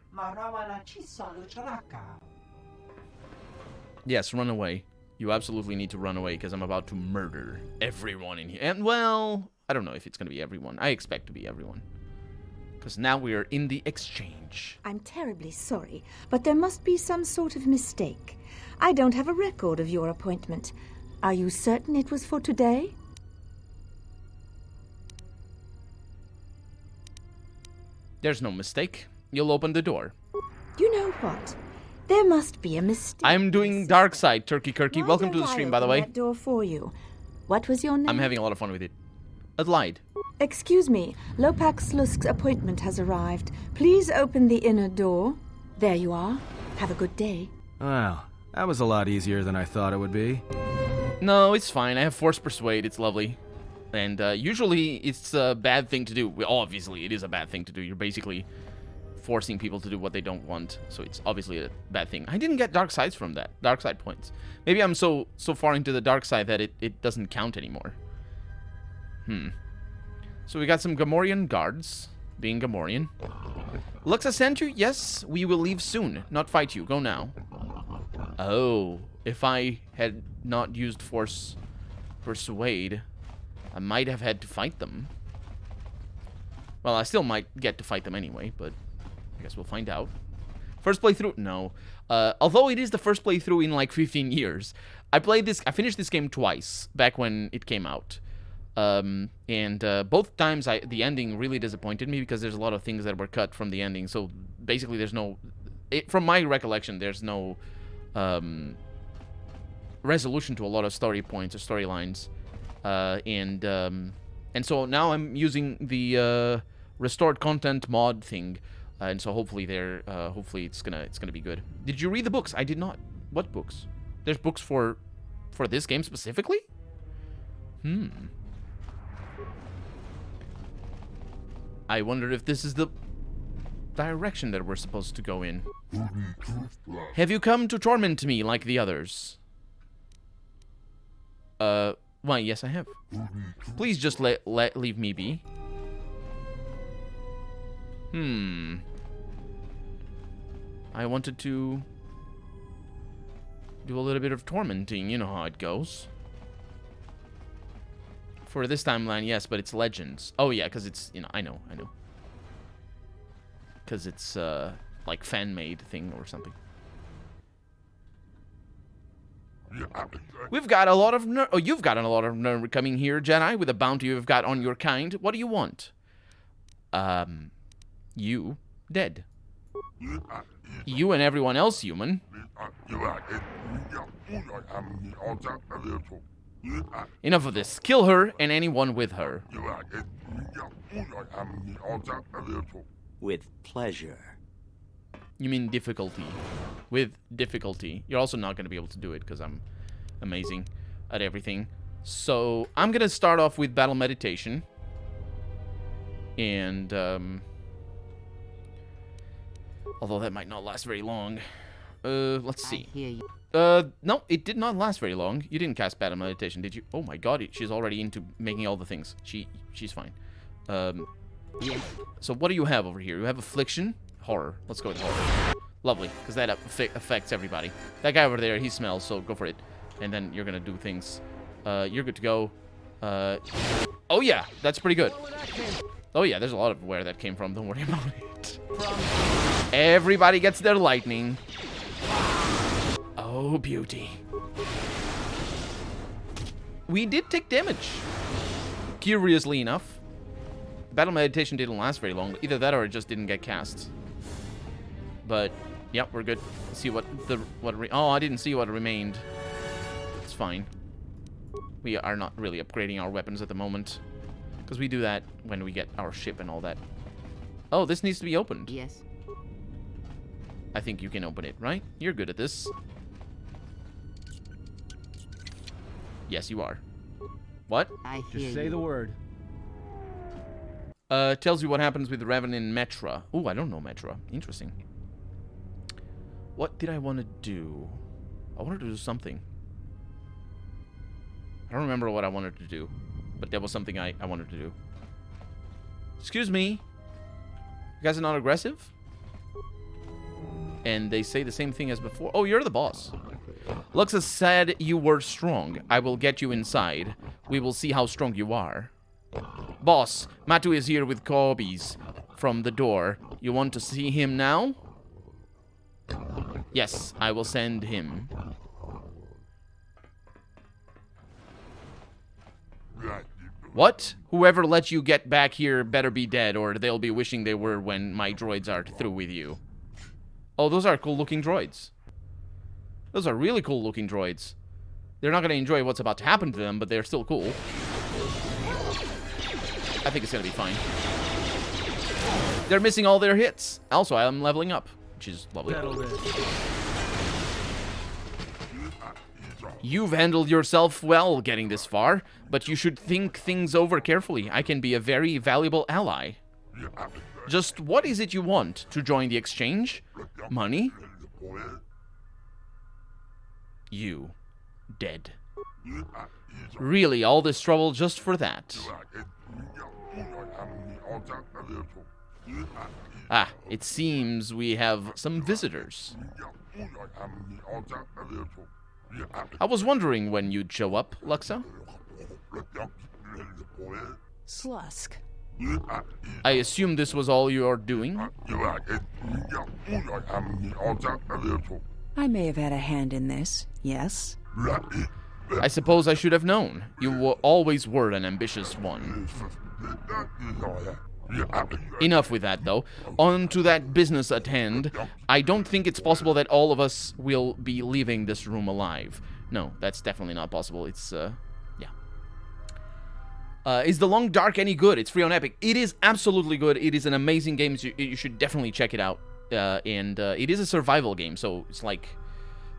Yes, run away. You absolutely need to run away, because I'm about to murder everyone in here. And, well, I don't know if it's going to be everyone. I expect to be everyone. Because now we're in the exchange. I'm terribly sorry, but there must be some sort of mistake. I don't have a record of your appointment. Are you certain it was for today? There's no mistake. You'll open the door. You know what? There must be a mistake. I'm doing Dark Side, Turkey Kirky. Welcome to the stream, by the way. That door for you. What was your name? I'm having a lot of fun with it. Adelaide. Excuse me. Lopak Slusk's appointment has arrived. Please open the inner door. There you are. Have a good day. Wow, that was a lot easier than I thought it would be. No, it's fine. I have Force Persuade. It's lovely. And usually it's a bad thing to do. Well, obviously, it is a bad thing to do. You're basically forcing people to do what they don't want. So it's obviously a bad thing. I didn't get Dark Sides from that. Dark Side points. Maybe I'm so far into the Dark Side that it doesn't count anymore. So we got some Gamorrean guards. Being Gamorrean. Luxa sent you? Yes, we will leave soon. Not fight you. Go now. Oh, if I had not used Force Persuade, I might have had to fight them. Well, I still might get to fight them anyway, but I guess we'll find out. First playthrough? No. Although it is the first playthrough in like 15 years. I finished this game twice, back when it came out. And both times the ending really disappointed me because there's a lot of things that were cut from the ending. So basically there's no... from my recollection, there's no resolution to a lot of story points or storylines. And so now I'm using the restored content mod thing. And so hopefully hopefully it's gonna be good. Did you read the books? I did not. What books? There's books for this game specifically? I wonder if this is the direction that we're supposed to go in. Have you come to torment me like the others? Why, yes I have. Please just leave me be. I wanted to do a little bit of tormenting, you know how it goes. For this timeline, yes, but it's Legends. Oh yeah, because it's, you know, I know. Because it's, like, fan-made thing or something. We've got a lot of you've gotten a lot of nerve coming here, Jedi, with the bounty you've got on your kind. What do you want? You dead. You and everyone else human. Enough of this. Kill her and anyone with her. With pleasure. You mean difficulty. With difficulty. You're also not going to be able to do it because I'm amazing at everything. So I'm going to start off with battle meditation. And, although that might not last very long. Let's see. I hear you. No, it did not last very long. You didn't cast battle meditation, did you? Oh my god, she's already into making all the things. She's fine. Yes. So what do you have over here? You have affliction? Horror. Let's go with horror. Lovely, because that affects everybody. That guy over there, he smells, so go for it. And then you're gonna do things. You're good to go. Oh yeah, that's pretty good. Oh yeah, there's a lot of where that came from. Don't worry about it. Everybody gets their lightning. Oh, beauty. We did take damage. Curiously enough. Battle meditation didn't last very long. Either that or it just didn't get cast. But, yep, we're good. Let's see oh, I didn't see what remained. It's fine. We are not really upgrading our weapons at the moment. Because we do that when we get our ship and all that. Oh, this needs to be opened. Yes. I think you can open it, right? You're good at this. Yes, you are. What? I hear Just say you. the word. Tells you what happens with Revan in Metra. Ooh, I don't know Metra. Interesting. What did I want to do? I wanted to do something. I don't remember what I wanted to do. But that was something I wanted to do. Excuse me. You guys are not aggressive? And they say the same thing as before. Oh, you're the boss. Luxa said you were strong. I will get you inside. We will see how strong you are. Boss, Matu is here with Corbies from the door. You want to see him now? Yes, I will send him. What? Whoever let you get back here better be dead, or they'll be wishing they were when my droids are through with you. Oh, those are cool-looking droids. Those are really cool-looking droids. They're not going to enjoy what's about to happen to them, but they're still cool. I think it's going to be fine. They're missing all their hits. Also, I'm leveling up, which is lovely. You've handled yourself well getting this far, but you should think things over carefully. I can be a very valuable ally. Just what is it you want to join the exchange? Money? You. Dead. Really, all this trouble just for that? Ah, it seems we have some visitors. I was wondering when you'd show up, Luxa. Slusk. I assume this was all you're doing? I may have had a hand in this, yes? I suppose I should have known. You always were an ambitious one. Enough with that, though. On to that business at hand. I don't think it's possible that all of us will be leaving this room alive. No, that's definitely not possible. It's, yeah. Is The Long Dark any good? It's free on Epic. It is absolutely good. It is an amazing game. You should definitely check it out. It is a survival game, so it's like...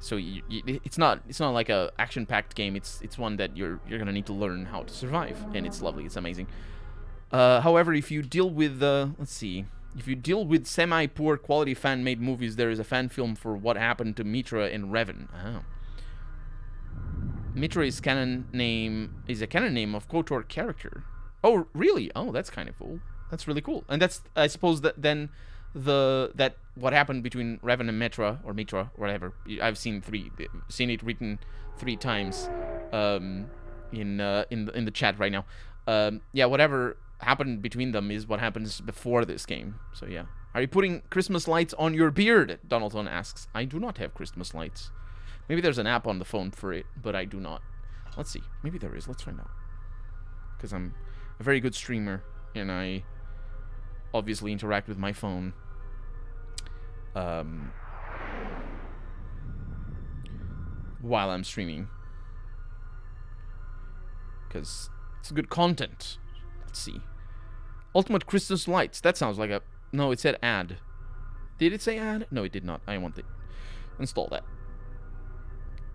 So it's not like a action-packed game. It's one that you're gonna need to learn how to survive, and it's lovely. It's amazing. However, if you deal with let's see, if you deal with semi-poor quality fan-made movies, there is a fan film for what happened to Mitra and Revan. Oh. Mitra is a canon name of KOTOR character. Oh, really? Oh, that's kind of cool. That's really cool. And that's, I suppose, that then that what happened between Revan and Mitra, or whatever. I've seen it written 3 times in the chat right now. Yeah, whatever happened between them is what happens before this game. So yeah. Are you putting Christmas lights on your beard? Donaldson asks. I do not have Christmas lights. Maybe there's an app on the phone for it, but I do not. Let's see. Maybe there is. Let's find out. Because I'm a very good streamer, and I obviously interact with my phone. While I'm streaming. Because it's good content. Let's see. Ultimate Christmas lights. That sounds like a... No, it said ad. Did it say ad? No, it did not. I want it. Install that.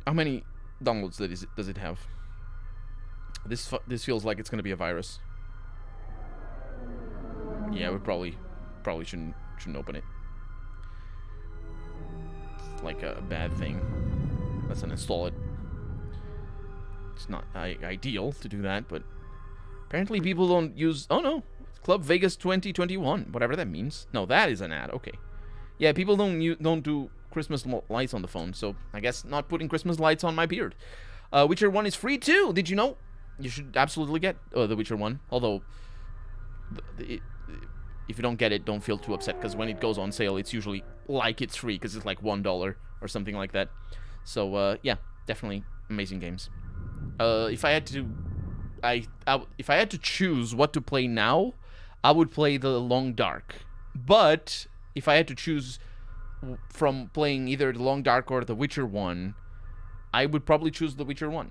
How many downloads does it have? This feels like it's gonna be a virus. Yeah, we probably shouldn't open it. It's like a bad thing. Let's uninstall it. It's not ideal to do that, but apparently people don't use... Oh no, Club Vegas 2021, whatever that means. No, that is an ad. Okay. Yeah, people don't do Christmas lights on the phone, so I guess not putting Christmas lights on my beard. Witcher 1 is free too. Did you know? You should absolutely get The Witcher 1. Although, if you don't get it, don't feel too upset, because when it goes on sale, it's usually like it's free, because it's like $1 or something like that. So yeah, definitely amazing games. If I had to choose what to play now, I would play The Long Dark. But if I had to choose from playing either The Long Dark or The Witcher 1, I would probably choose The Witcher 1.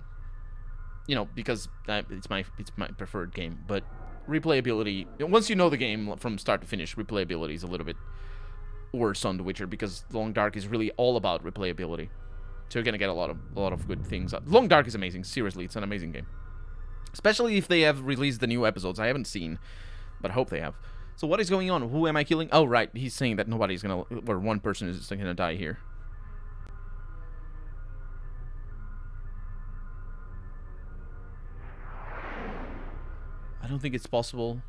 You know, because it's my preferred game. But replayability, once you know the game from start to finish, replayability is a little bit worse on The Witcher, because The Long Dark is really all about replayability. So you're gonna get a lot of good things. Long Dark is amazing. Seriously, it's an amazing game. Especially if they have released the new episodes. I haven't seen, but I hope they have. So what is going on? Who am I killing? Oh, right. He's saying that nobody's gonna... Or one person is gonna die here. I don't think it's possible.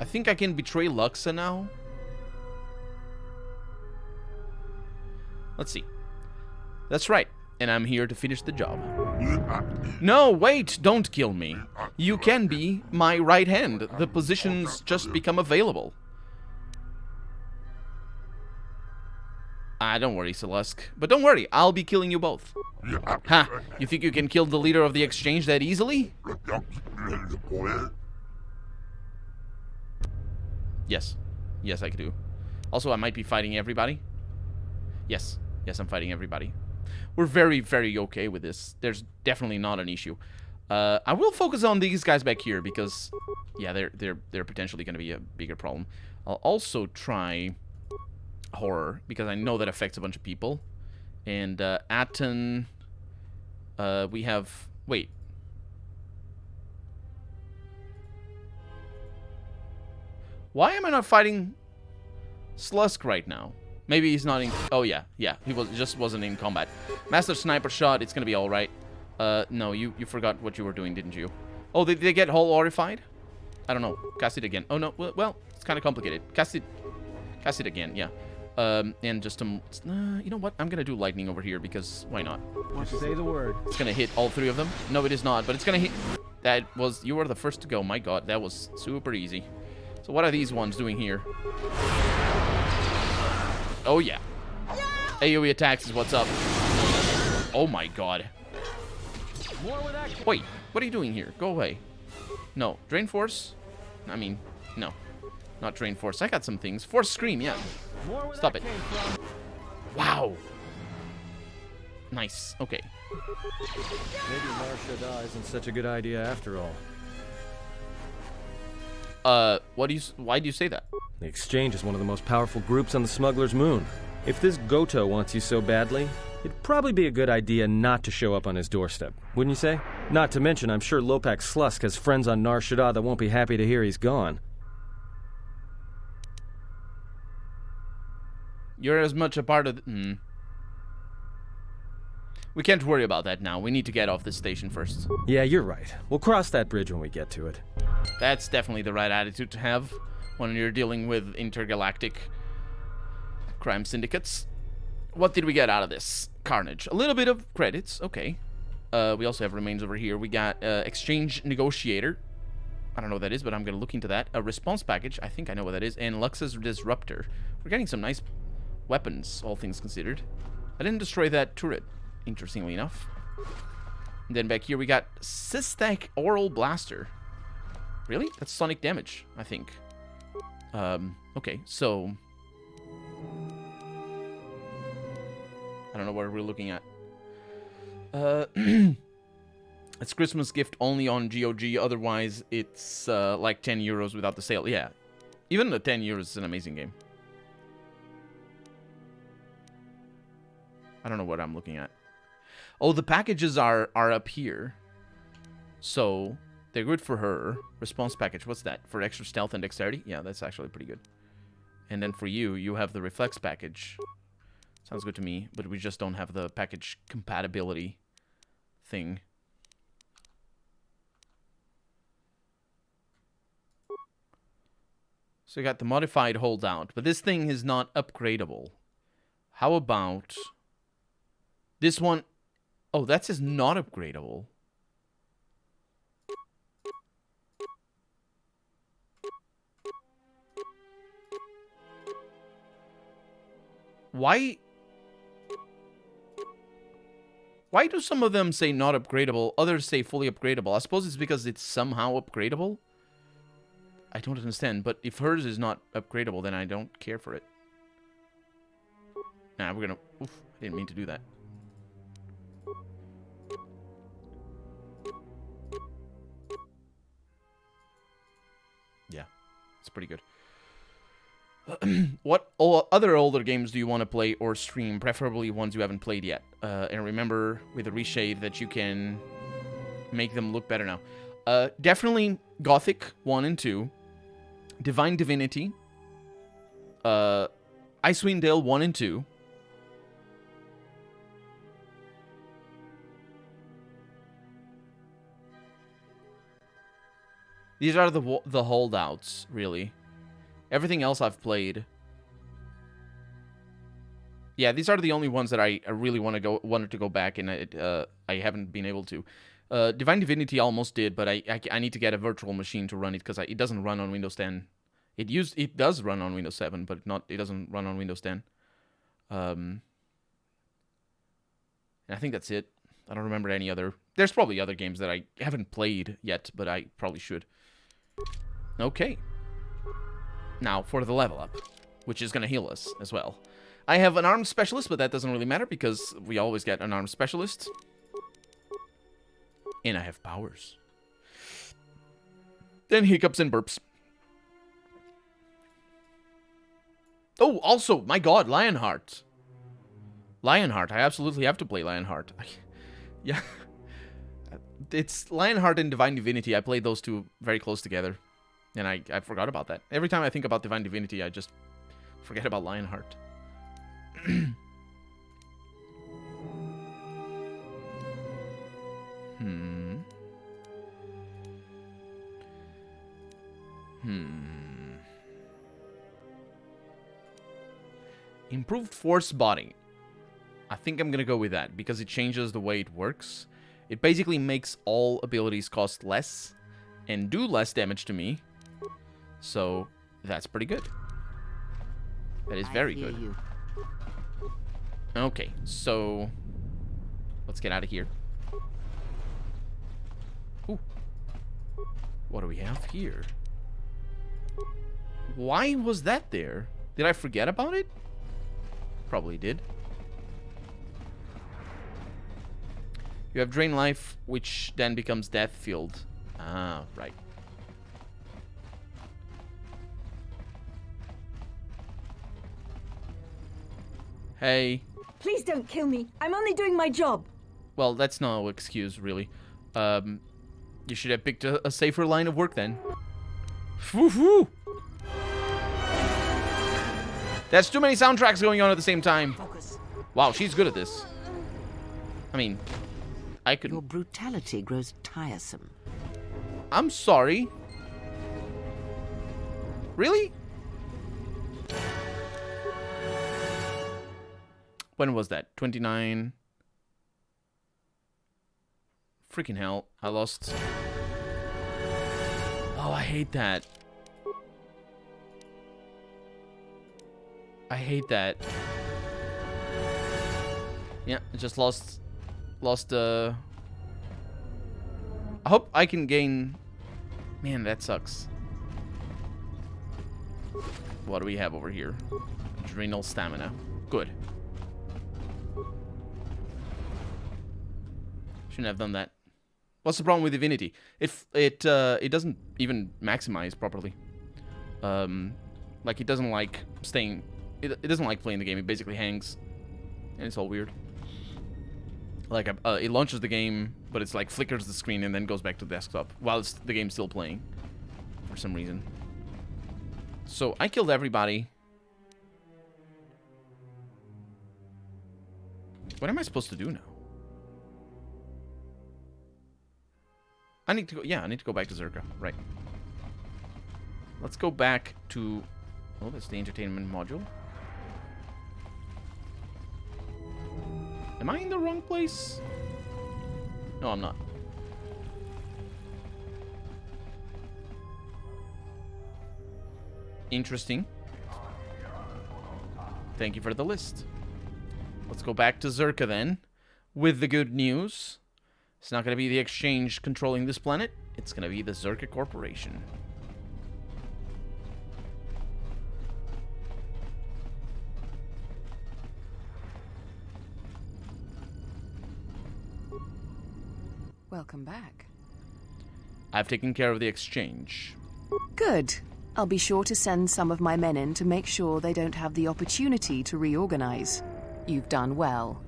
I think I can betray Luxa now. Let's see. That's right. And I'm here to finish the job. No, wait, don't kill me. You can be my right hand. The positions just become available. Don't worry, Celeste. But don't worry, I'll be killing you both. Ha! You think you can kill the leader of the exchange that easily? Yes. Yes, I can do. Also, I might be fighting everybody. Yes. Yes, I'm fighting everybody. We're very, very okay with this. There's definitely not an issue. I will focus on these guys back here because, yeah, they're potentially going to be a bigger problem. I'll also try horror because I know that affects a bunch of people. And Atten, we have... Wait. Why am I not fighting Slusk right now? Maybe he's not in... Oh, yeah. Yeah, he just wasn't in combat. Master Sniper Shot, it's gonna be alright. No, you forgot what you were doing, didn't you? Oh, did they get whole horrified? I don't know. Cast it again. Oh, no. Well, it's kind of complicated. Cast it again, yeah. And just you know what? I'm gonna do lightning over here because why not? Say the word. It's gonna hit all 3 of them. No, it is not, but it's gonna hit... That was... You were the first to go. My god, that was super easy. So So what are these ones doing here? Oh, yeah. AoE attacks is what's up. Oh, my God. Wait, what are you doing here? Go away. No. Drain Force? I mean, no. Not Drain Force. I got some things. Force Scream, yeah. Stop it. Wow. Nice. Okay. Maybe Nar Shaddaa isn't such a good idea after all. Why do you say that? The Exchange is one of the most powerful groups on the Smuggler's Moon. If this Goto wants you so badly, it'd probably be a good idea not to show up on his doorstep, wouldn't you say? Not to mention, I'm sure Lopak Slusk has friends on Nar Shaddaa that won't be happy to hear he's gone. You're as much a part of We can't worry about that now. We need to get off this station first. Yeah, you're right. We'll cross that bridge when we get to it. That's definitely the right attitude to have when you're dealing with intergalactic crime syndicates. What did we get out of this? Carnage. A little bit of credits. Okay. We also have remains over here. We got Exchange Negotiator. I don't know what that is, but I'm going to look into that. A response package. I think I know what that is. And Lux's Disruptor. We're getting some nice weapons, all things considered. I didn't destroy that turret, interestingly enough. And then back here we got Systech Oral Blaster. Really? That's sonic damage, I think. Okay, so... I don't know what we're looking at. It's Christmas gift only on GOG, otherwise it's like 10 euros without the sale. Yeah, even the 10 euros is an amazing game. I don't know what I'm looking at. Oh, the packages are up here. So, they're good for her. Response package, what's that? For extra stealth and dexterity? Yeah, that's actually pretty good. And then for you, you have the reflex package. Sounds good to me, but we just don't have the package compatibility thing. So you got the modified holdout, but this thing is not upgradable. How about this one? Oh, that says not upgradable. Why do some of them say not upgradable, others say fully upgradable? I suppose it's because it's somehow upgradable. I don't understand, but if hers is not upgradable, then I don't care for it. Nah, we're gonna... Oof, I didn't mean to do that. Yeah, it's pretty good. What other older games do you want to play or stream? Preferably ones you haven't played yet. And remember, with the reshade, that you can make them look better now. Definitely Gothic 1 and 2. Divine Divinity. Icewind Dale 1 and 2. These are the holdouts, really. Everything else I've played. Yeah, these are the only ones that I really wanted to go back, and I haven't been able to. Divine Divinity almost did, but I need to get a virtual machine to run it because it doesn't run on Windows 10. It does run on Windows 7, but it doesn't run on Windows 10. And I think that's it. I don't remember any other. There's probably other games that I haven't played yet, but I probably should. Okay. Now for the level up, which is going to heal us as well. I have an armed specialist, but that doesn't really matter because we always get an armed specialist. And I have powers. Then hiccups and burps. Oh, also, my god, Lionheart. Lionheart. I absolutely have to play Lionheart. Yeah. It's Lionheart and Divine Divinity. I played those two very close together. And I forgot about that. Every time I think about Divine Divinity, I just forget about Lionheart. Improved force body. I think I'm gonna go with that because it changes the way it works. It basically makes all abilities cost less and do less damage to me. So That's pretty good. That is very good. You. Okay, so let's get out of here. Ooh. What do we have here? Why was that there? Did I forget about it? Probably did. You have drain life, which then becomes death field. Ah, right. Hey. Please don't kill me. I'm only doing my job. Well, that's no excuse, really. You should have picked a safer line of work then. Woohoo! That's too many soundtracks going on at the same time. Wow, she's good at this. I mean, I could... Your brutality grows tiresome. I'm sorry. Really? When was that? 29... Freaking hell. I lost... Oh, I hate that. I hate that. Yeah, I just lost... I hope I can gain... Man, that sucks. What do we have over here? Adrenal stamina. Good. Shouldn't have done that. What's the problem with Divinity? It doesn't even maximize properly. Like it doesn't like staying. It doesn't like playing the game. It basically hangs, and it's all weird. Like it launches the game, but it's like flickers the screen and then goes back to the desktop while the game's still playing, for some reason. So I killed everybody. What am I supposed to do now? I need to go, yeah, I need to go back to Zerka, right. Let's go back to, oh, that's the entertainment module. Am I in the wrong place? No, I'm not. Interesting. Thank you for the list. Let's go back to Zerka then, with the good news. It's not going to be the exchange controlling this planet. It's going to be the Zerka Corporation. Welcome back. I've taken care of the exchange. Good. I'll be sure to send some of my men in to make sure they don't have the opportunity to reorganize. You've done well.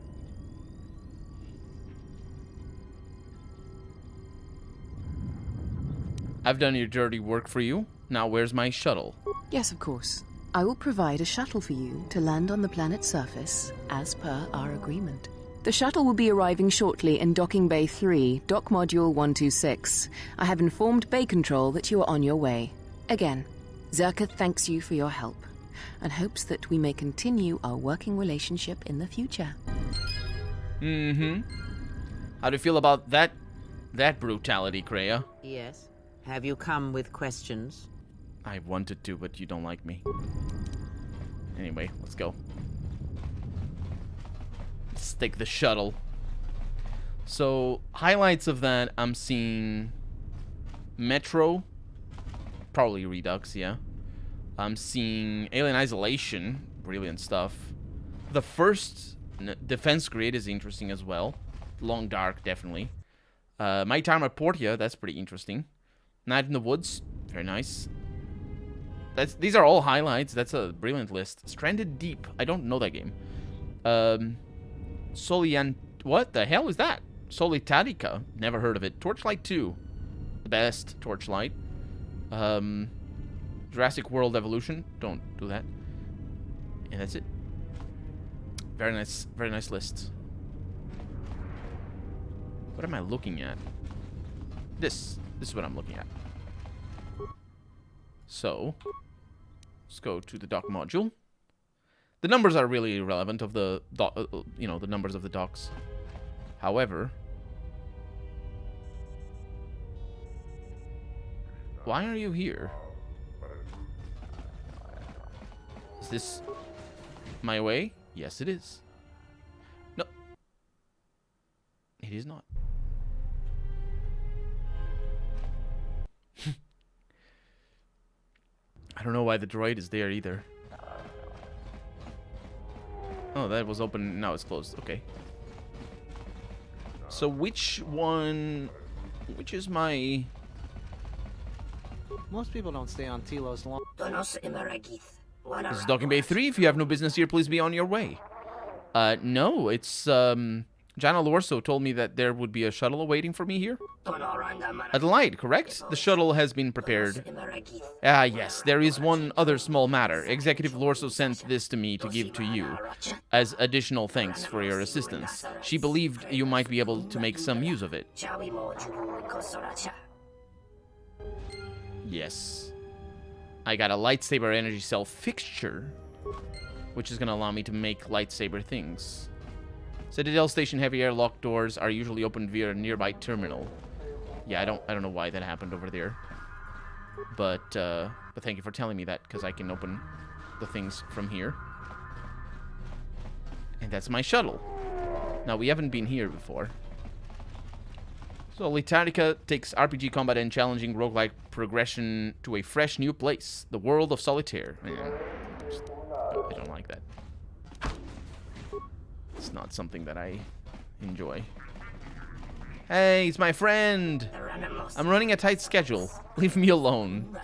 I've done your dirty work for you. Now where's my shuttle? Yes, of course. I will provide a shuttle for you to land on the planet's surface, as per our agreement. The shuttle will be arriving shortly in Docking Bay 3, Dock Module 126. I have informed Bay Control that you are on your way. Again, Zerka thanks you for your help, and hopes that we may continue our working relationship in the future. Mm-hmm. How do you feel about that brutality, Kreia? Yes. Have you come with questions? I wanted to, but you don't like me. Anyway, let's go. Let's take the shuttle. So, highlights of that, I'm seeing Metro. Probably Redux, yeah. I'm seeing Alien Isolation. Brilliant stuff. The first defense grid is interesting as well. Long Dark, definitely. My Time at Portia, that's pretty interesting. Night in the Woods, very nice. These are all highlights. That's a brilliant list. Stranded Deep, I don't know that game. What the hell is that? Solitatica, never heard of it. Torchlight 2, the best Torchlight. Jurassic World Evolution, don't do that. And that's it. Very nice list. What am I looking at? This is what I'm looking at. So, let's go to the dock module. The numbers are really irrelevant of the the numbers of the docks. However, why are you here? this my way? Yes, it is. No. It is not. I don't know why the droid is there either. Oh, that was open. Now it's closed. Okay. So which is my... Most people don't stay on Telos long. This is Docking Bay 3. If you have no business here, please be on your way. No, it's, Jana Lorso told me that there would be a shuttle awaiting for me here. Adelaide, correct? The shuttle has been prepared. Ah, yes, there is one other small matter. Executive Lorso sent this to me to give to you, as additional thanks for your assistance. She believed you might be able to make some use of it. Yes. I got a lightsaber energy cell fixture, which is going to allow me to make lightsaber things. Citadel Station heavy airlock doors are usually opened via a nearby terminal. Yeah, I don't know why that happened over there. But thank you for telling me that, because I can open the things from here. And that's my shuttle. Now, we haven't been here before. So, Litarica takes RPG combat and challenging roguelike progression to a fresh new place. The world of Solitaire. Man, I don't like that. It's not something that I enjoy. Hey, it's my friend! I'm running a tight schedule. Leave me alone.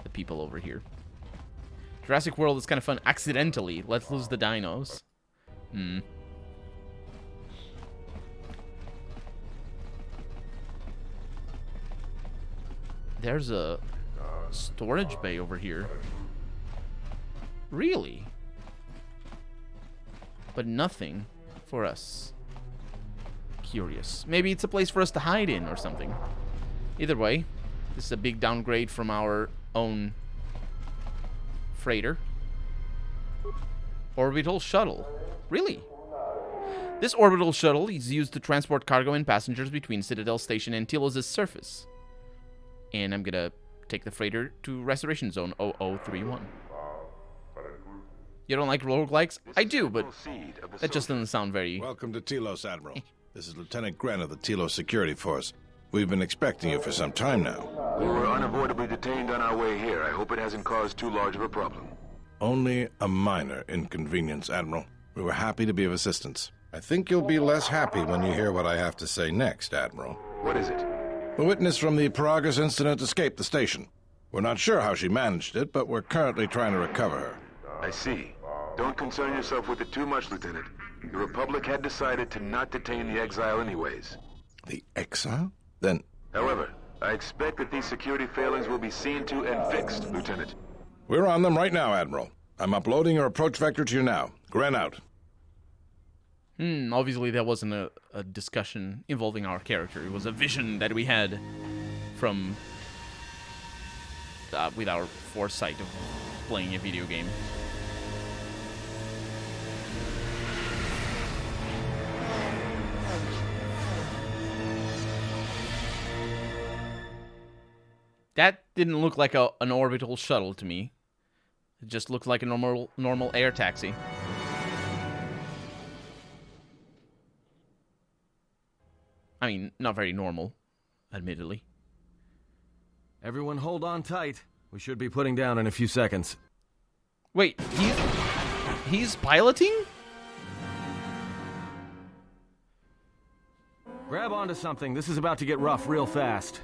The people over here. Jurassic World is kind of fun. Accidentally. Let's lose the dinos. There's a storage bay over here. Really? But nothing for us. Curious. Maybe it's a place for us to hide in or something. Either way, this is a big downgrade from our own freighter. Orbital shuttle. Really? This orbital shuttle is used to transport cargo and passengers between Citadel Station and Telos' surface. And I'm gonna take the freighter to Restoration Zone 0031. You don't like roguelikes? I do, but that just doesn't sound very... Welcome to Telos, Admiral. This is Lieutenant Gren of the Telos Security Force. We've been expecting you for some time now. We were unavoidably detained on our way here. I hope it hasn't caused too large of a problem. Only a minor inconvenience, Admiral. We were happy to be of assistance. I think you'll be less happy when you hear what I have to say next, Admiral. What is it? The witness from the Paragus incident escaped the station. We're not sure how she managed it, but we're currently trying to recover her. I see. Don't concern yourself with it too much, Lieutenant. The Republic had decided to not detain the exile anyways. The exile? Then... However, I expect that these security failings will be seen to and fixed, Lieutenant. We're on them right now, Admiral. I'm uploading your approach vector to you now. Gren out. Obviously that wasn't a discussion involving our character. It was a vision that we had from... with our foresight of playing a video game. That didn't look like an orbital shuttle to me. It just looked like a normal air taxi. I mean, not very normal, admittedly. Everyone hold on tight. We should be putting down in a few seconds. Wait, he's piloting? Grab onto something. This is about to get rough real fast.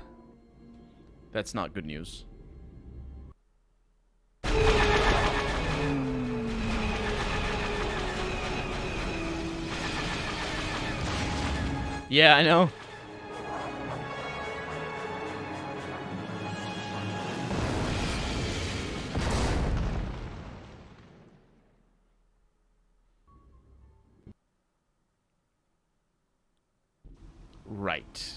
That's not good news. Yeah, I know. Right.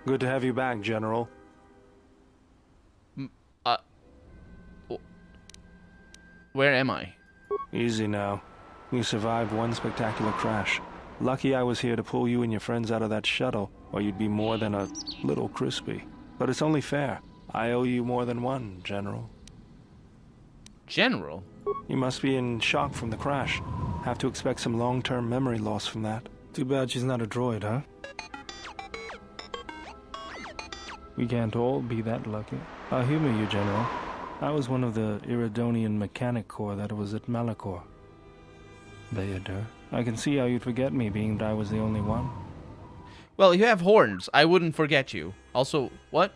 Good to have you back, General. Where am I? Easy now. You survived one spectacular crash. Lucky I was here to pull you and your friends out of that shuttle, or you'd be more than a little crispy. But it's only fair. I owe you more than one, General. General? You must be in shock from the crash. Have to expect some long-term memory loss from that. Too bad she's not a droid, huh? We can't all be that lucky. I'll humor you, General. I was one of the Iridonian Mechanic Corps that was at Malachor. Bayadur, I can see how you'd forget me, being that I was the only one. Well, you have horns. I wouldn't forget you. Also, what?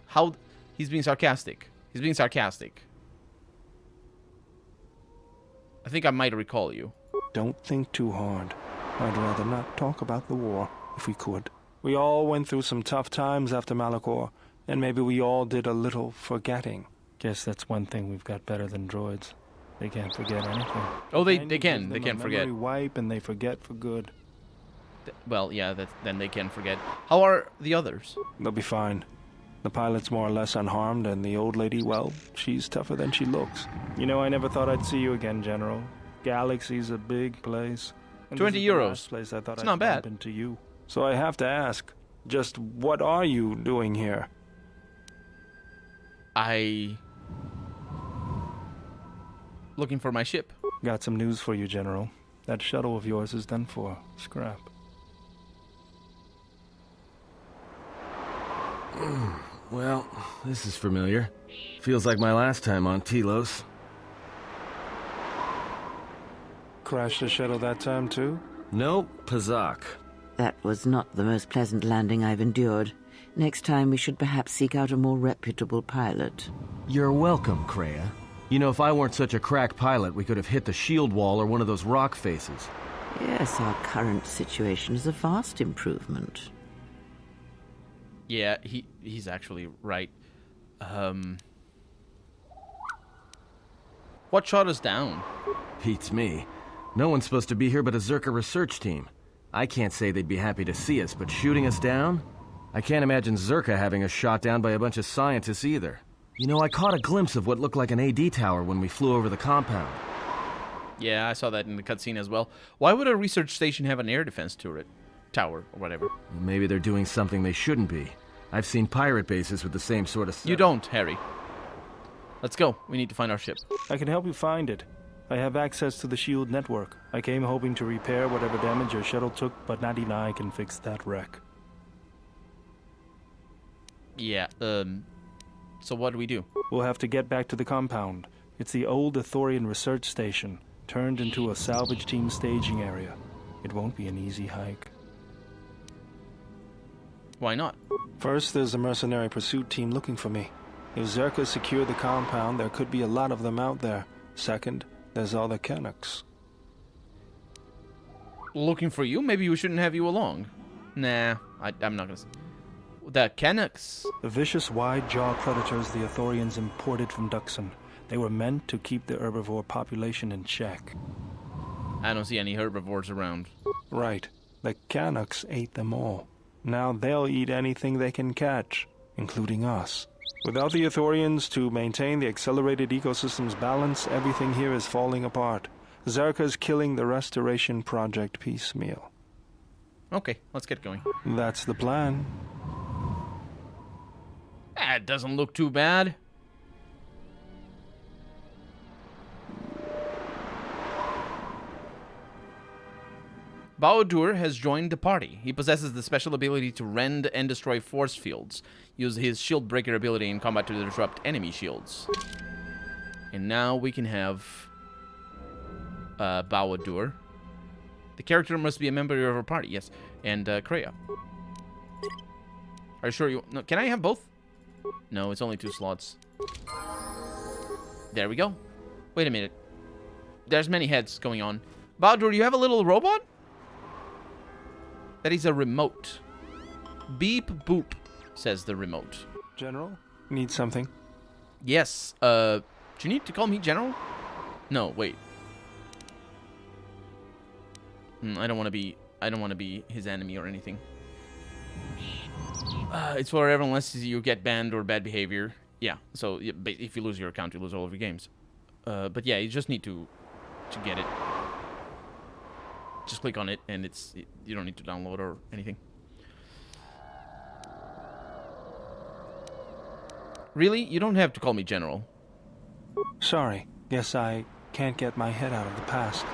How? He's being sarcastic. He's being sarcastic. I think I might recall you. Don't think too hard. I'd rather not talk about the war, if we could. We all went through some tough times after Malachor, and maybe we all did a little forgetting. Guess that's one thing we've got better than droids. They can't forget anything. Oh, they can. They can forget. Memory wipe, and they forget for good. Well, yeah, then they can forget. How are the others? They'll be fine. The pilot's more or less unharmed, and the old lady, well, she's tougher than she looks. You know, I never thought I'd see you again, General. Galaxy's a big place. And 20 this is the euros. last place I thought It's I'd not bad. bump into you. So I have to ask, just what are you doing here? Looking for my ship. Got some news for you, General. That shuttle of yours is done for. Scrap. Well, this is familiar. Feels like my last time on Telos. Crashed the shuttle that time, too? Nope, Pazak. That was not the most pleasant landing I've endured. Next time we should perhaps seek out a more reputable pilot. You're welcome, Kreia. You know, if I weren't such a crack pilot, we could have hit the shield wall or one of those rock faces. Yes, our current situation is a vast improvement. Yeah, he's actually right. What shot us down? Beats me. No one's supposed to be here but a Zerka research team. I can't say they'd be happy to see us, but shooting us down? I can't imagine Zerka having us shot down by a bunch of scientists either. You know, I caught a glimpse of what looked like an AD tower when we flew over the compound. Yeah, I saw that in the cutscene as well. Why would a research station have an air defense turret? Tower, or whatever. Maybe they're doing something they shouldn't be. I've seen pirate bases with the same sort of setup. You don't, Harry. Let's go. We need to find our ship. I can help you find it. I have access to the SHIELD network. I came hoping to repair whatever damage your shuttle took, but not even I can fix that wreck. Yeah, so what do we do? We'll have to get back to the compound. It's the old Ithorian research station, turned into a salvage team staging area. It won't be an easy hike. Why not? First, there's a mercenary pursuit team looking for me. If Zerka secured the compound, there could be a lot of them out there. Second, there's all the Canucks. Looking for you? Maybe we shouldn't have you along. Nah, I'm not gonna... The Canucks? The vicious wide-jawed predators the Ithorians imported from Duxon. They were meant to keep the herbivore population in check. I don't see any herbivores around. Right. The Canucks ate them all. Now they'll eat anything they can catch, including us. Without the Ithorians to maintain the accelerated ecosystem's balance, everything here is falling apart. Zerka's killing the Restoration Project piecemeal. Okay, let's get going. That's the plan. It doesn't look too bad. Baodur has joined the party. He possesses the special ability to rend and destroy force fields. Use his shield breaker ability in combat to disrupt enemy shields. And now we can have Baodur. The character must be a member of our party, yes. And Kreia. Are you sure you... No, can I have both? No, it's only 2 slots. There we go. Wait a minute. There's many heads going on. Baodur, you have a little robot? That is a remote. Beep boop, says the remote. General, need something? Yes. Do you need to call me General? No, wait. I don't want to be his enemy or anything. It's for everyone unless you get banned or bad behavior. Yeah. So if you lose your account, you lose all of your games. But yeah, you just need to get it. Just click on it, and you don't need to download or anything. Really? You don't have to call me General. Sorry. Guess I can't get my head out of the past.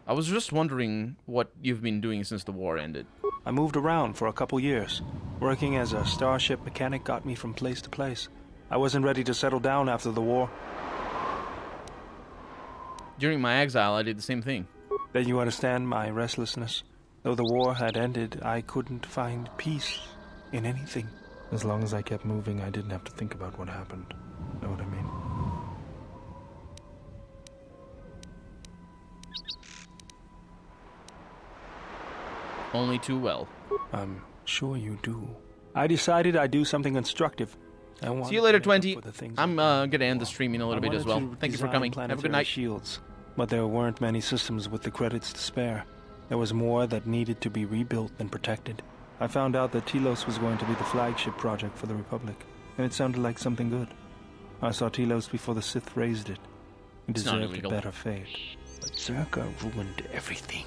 I was just wondering what you've been doing since the war ended. I moved around for a couple years. Working as a starship mechanic got me from place to place. I wasn't ready to settle down after the war. During my exile, I did the same thing. Then you understand my restlessness. Though the war had ended, I couldn't find peace in anything. As long as I kept moving, I didn't have to think about what happened. Know what I mean? Only too well. I'm sure you do. I decided I'd do something constructive. See you later, 20. I'm gonna end the stream in a little bit as well. Thank you for coming. Have a good night. Shields, but there weren't many systems with the credits to spare. There was more that needed to be rebuilt than protected. I found out that Telos was going to be the flagship project for the Republic, and it sounded like something good. I saw Telos before the Sith raised it. It deserved a better fate. But Zerka ruined everything.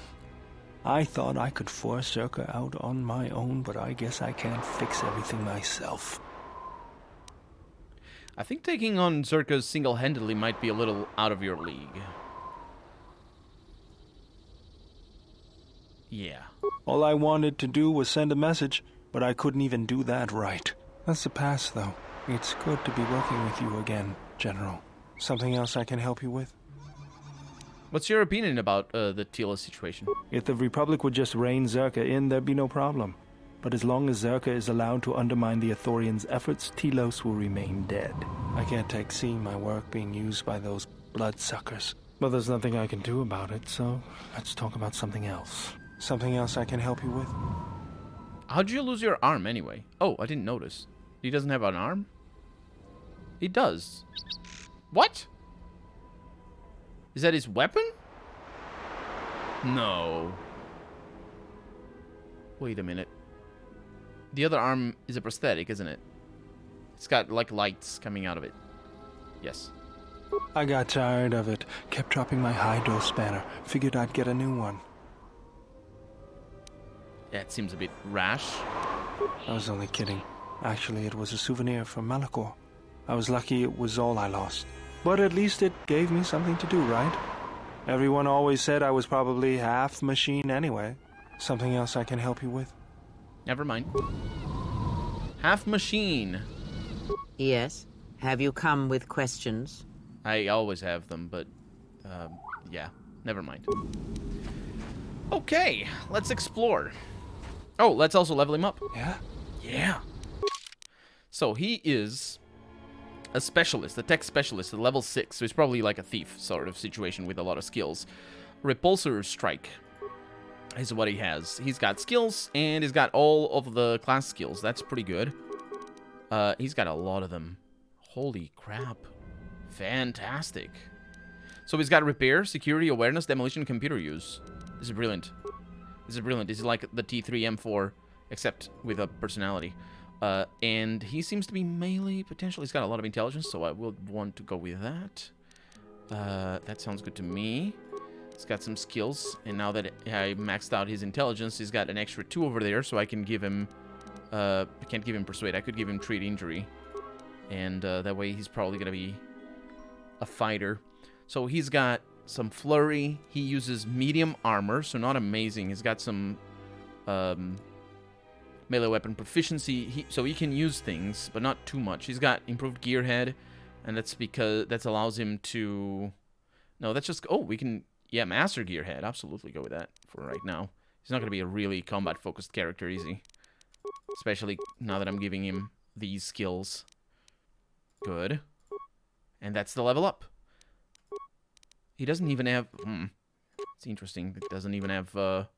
I thought I could force Zerka out on my own, but I guess I can't fix everything myself. I think taking on Zerka single-handedly might be a little out of your league. Yeah. All I wanted to do was send a message, but I couldn't even do that right. That's the past, though. It's good to be working with you again, General. Something else I can help you with? What's your opinion about the Telos situation? If the Republic would just rein Zerka in, there'd be no problem. But as long as Zerka is allowed to undermine the Ithorians' efforts, Telos will remain dead. I can't take seeing my work being used by those bloodsuckers. But there's nothing I can do about it, so let's talk about something else. Something else I can help you with? How'd you lose your arm anyway? Oh, I didn't notice. He doesn't have an arm? He does. What? Is that his weapon? No. Wait a minute. The other arm is a prosthetic, isn't it? It's got, like, lights coming out of it. Yes. I got tired of it. Kept dropping my hydro spanner. Figured I'd get a new one. That seems a bit rash. I was only kidding. Actually, it was a souvenir from Malachor. I was lucky it was all I lost. But at least it gave me something to do, right? Everyone always said I was probably half machine anyway. Something else I can help you with? Never mind. Half machine. Yes? Have you come with questions? I always have them, but, yeah. Never mind. Okay, let's explore. Oh, let's also level him up. Yeah? Yeah. So he is a specialist, a tech specialist at level 6. So he's probably like a thief sort of situation with a lot of skills. Repulsor Strike is what he has. He's got skills, and he's got all of the class skills. That's pretty good. He's got a lot of them. Holy crap. Fantastic. So he's got repair, security, awareness, demolition, computer use. This is brilliant. This is brilliant. This is like the T3M4, except with a personality. And he seems to be melee potential. He's got a lot of intelligence, so I will want to go with that. That sounds good to me. He's got some skills, and now that I maxed out his intelligence, he's got an extra 2 over there, so I can give him... I can't give him Persuade. I could give him Treat Injury. And that way he's probably going to be a fighter. So he's got some Flurry. He uses medium armor, so not amazing. He's got some melee weapon proficiency, so he can use things, but not too much. He's got improved Gearhead, and that's because that allows him to... No, that's just... Oh, we can... Yeah, Master Gearhead. Absolutely go with that for right now. He's not going to be a really combat-focused character, easy. Especially now that I'm giving him these skills. Good. And that's the level up. He doesn't even have... It's interesting. It doesn't even have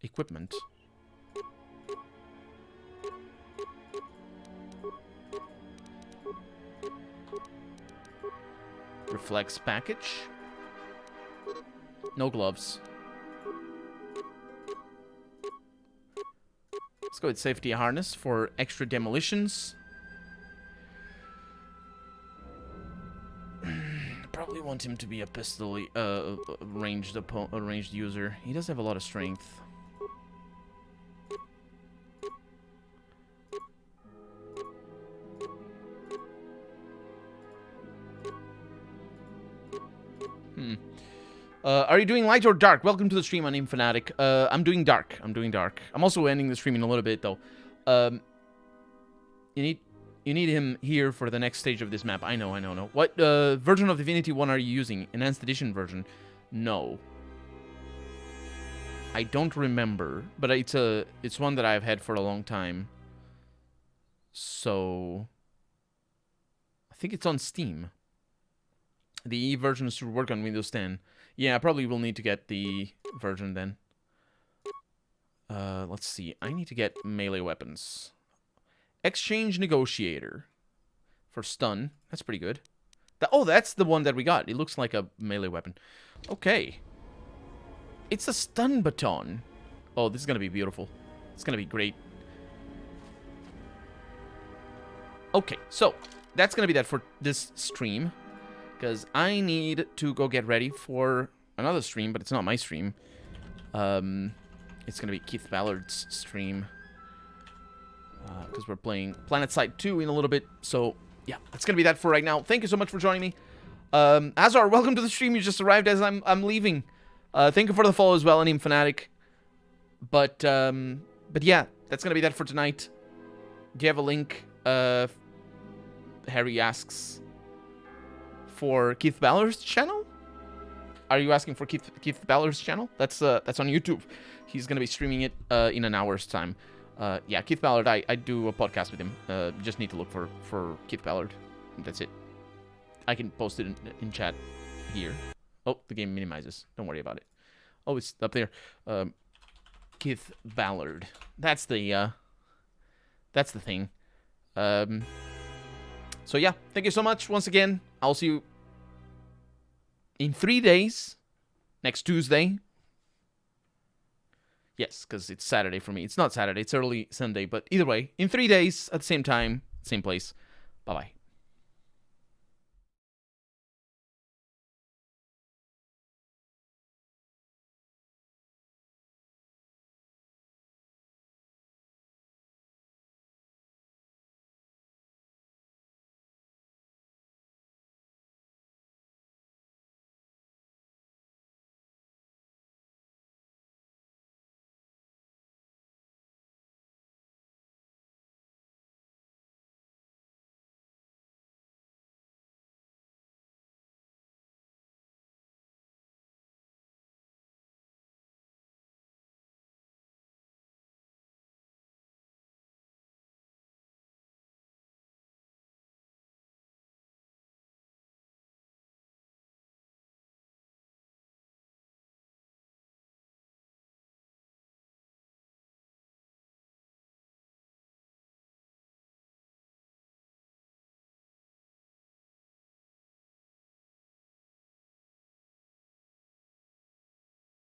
equipment. Reflex package. No gloves. Let's go with safety harness for extra demolitions. want him to be a pistol ranged user. He does have a lot of strength. Are you doing light or dark? Welcome to the stream, I'm Fanatic. I'm doing dark. I'm also ending the stream in a little bit, though. You need him here for the next stage of this map. I know. What version of Divinity 1 are you using? Enhanced Edition version? No. I don't remember, but it's one that I've had for a long time. So I think it's on Steam. The E version should work on Windows 10. Yeah, I probably will need to get the version then. Let's see. I need to get melee weapons. Exchange Negotiator for stun. That's pretty good. Oh, that's the one that we got. It looks like a melee weapon. Okay. It's a stun baton. Oh, this is going to be beautiful. It's going to be great. Okay, so that's going to be that for this stream. Because I need to go get ready for another stream, but it's not my stream. It's going to be Keith Ballard's stream. Because we're playing PlanetSide 2 in a little bit. So, yeah, that's going to be that for right now. Thank you so much for joining me. Azar, welcome to the stream. You just arrived as I'm leaving. Thank you for the follow as well, Anim Fanatic. But yeah, that's going to be that for tonight. Do you have a link? Harry asks for Keith Ballard's channel? Are you asking for Keith Ballard's channel? That's on YouTube. He's going to be streaming it in an hour's time. Yeah, Keith Ballard, I do a podcast with him. Just need to look for Keith Ballard. That's it. I can post it in chat here. Oh, the game minimizes. Don't worry about it. Oh, it's up there. Keith Ballard. That's the thing. So yeah, thank you so much once again. I'll see you in 3 days. Next Tuesday. Yes, because it's Saturday for me. It's not Saturday, it's early Sunday. But either way, in 3 days, at the same time, same place. Bye-bye.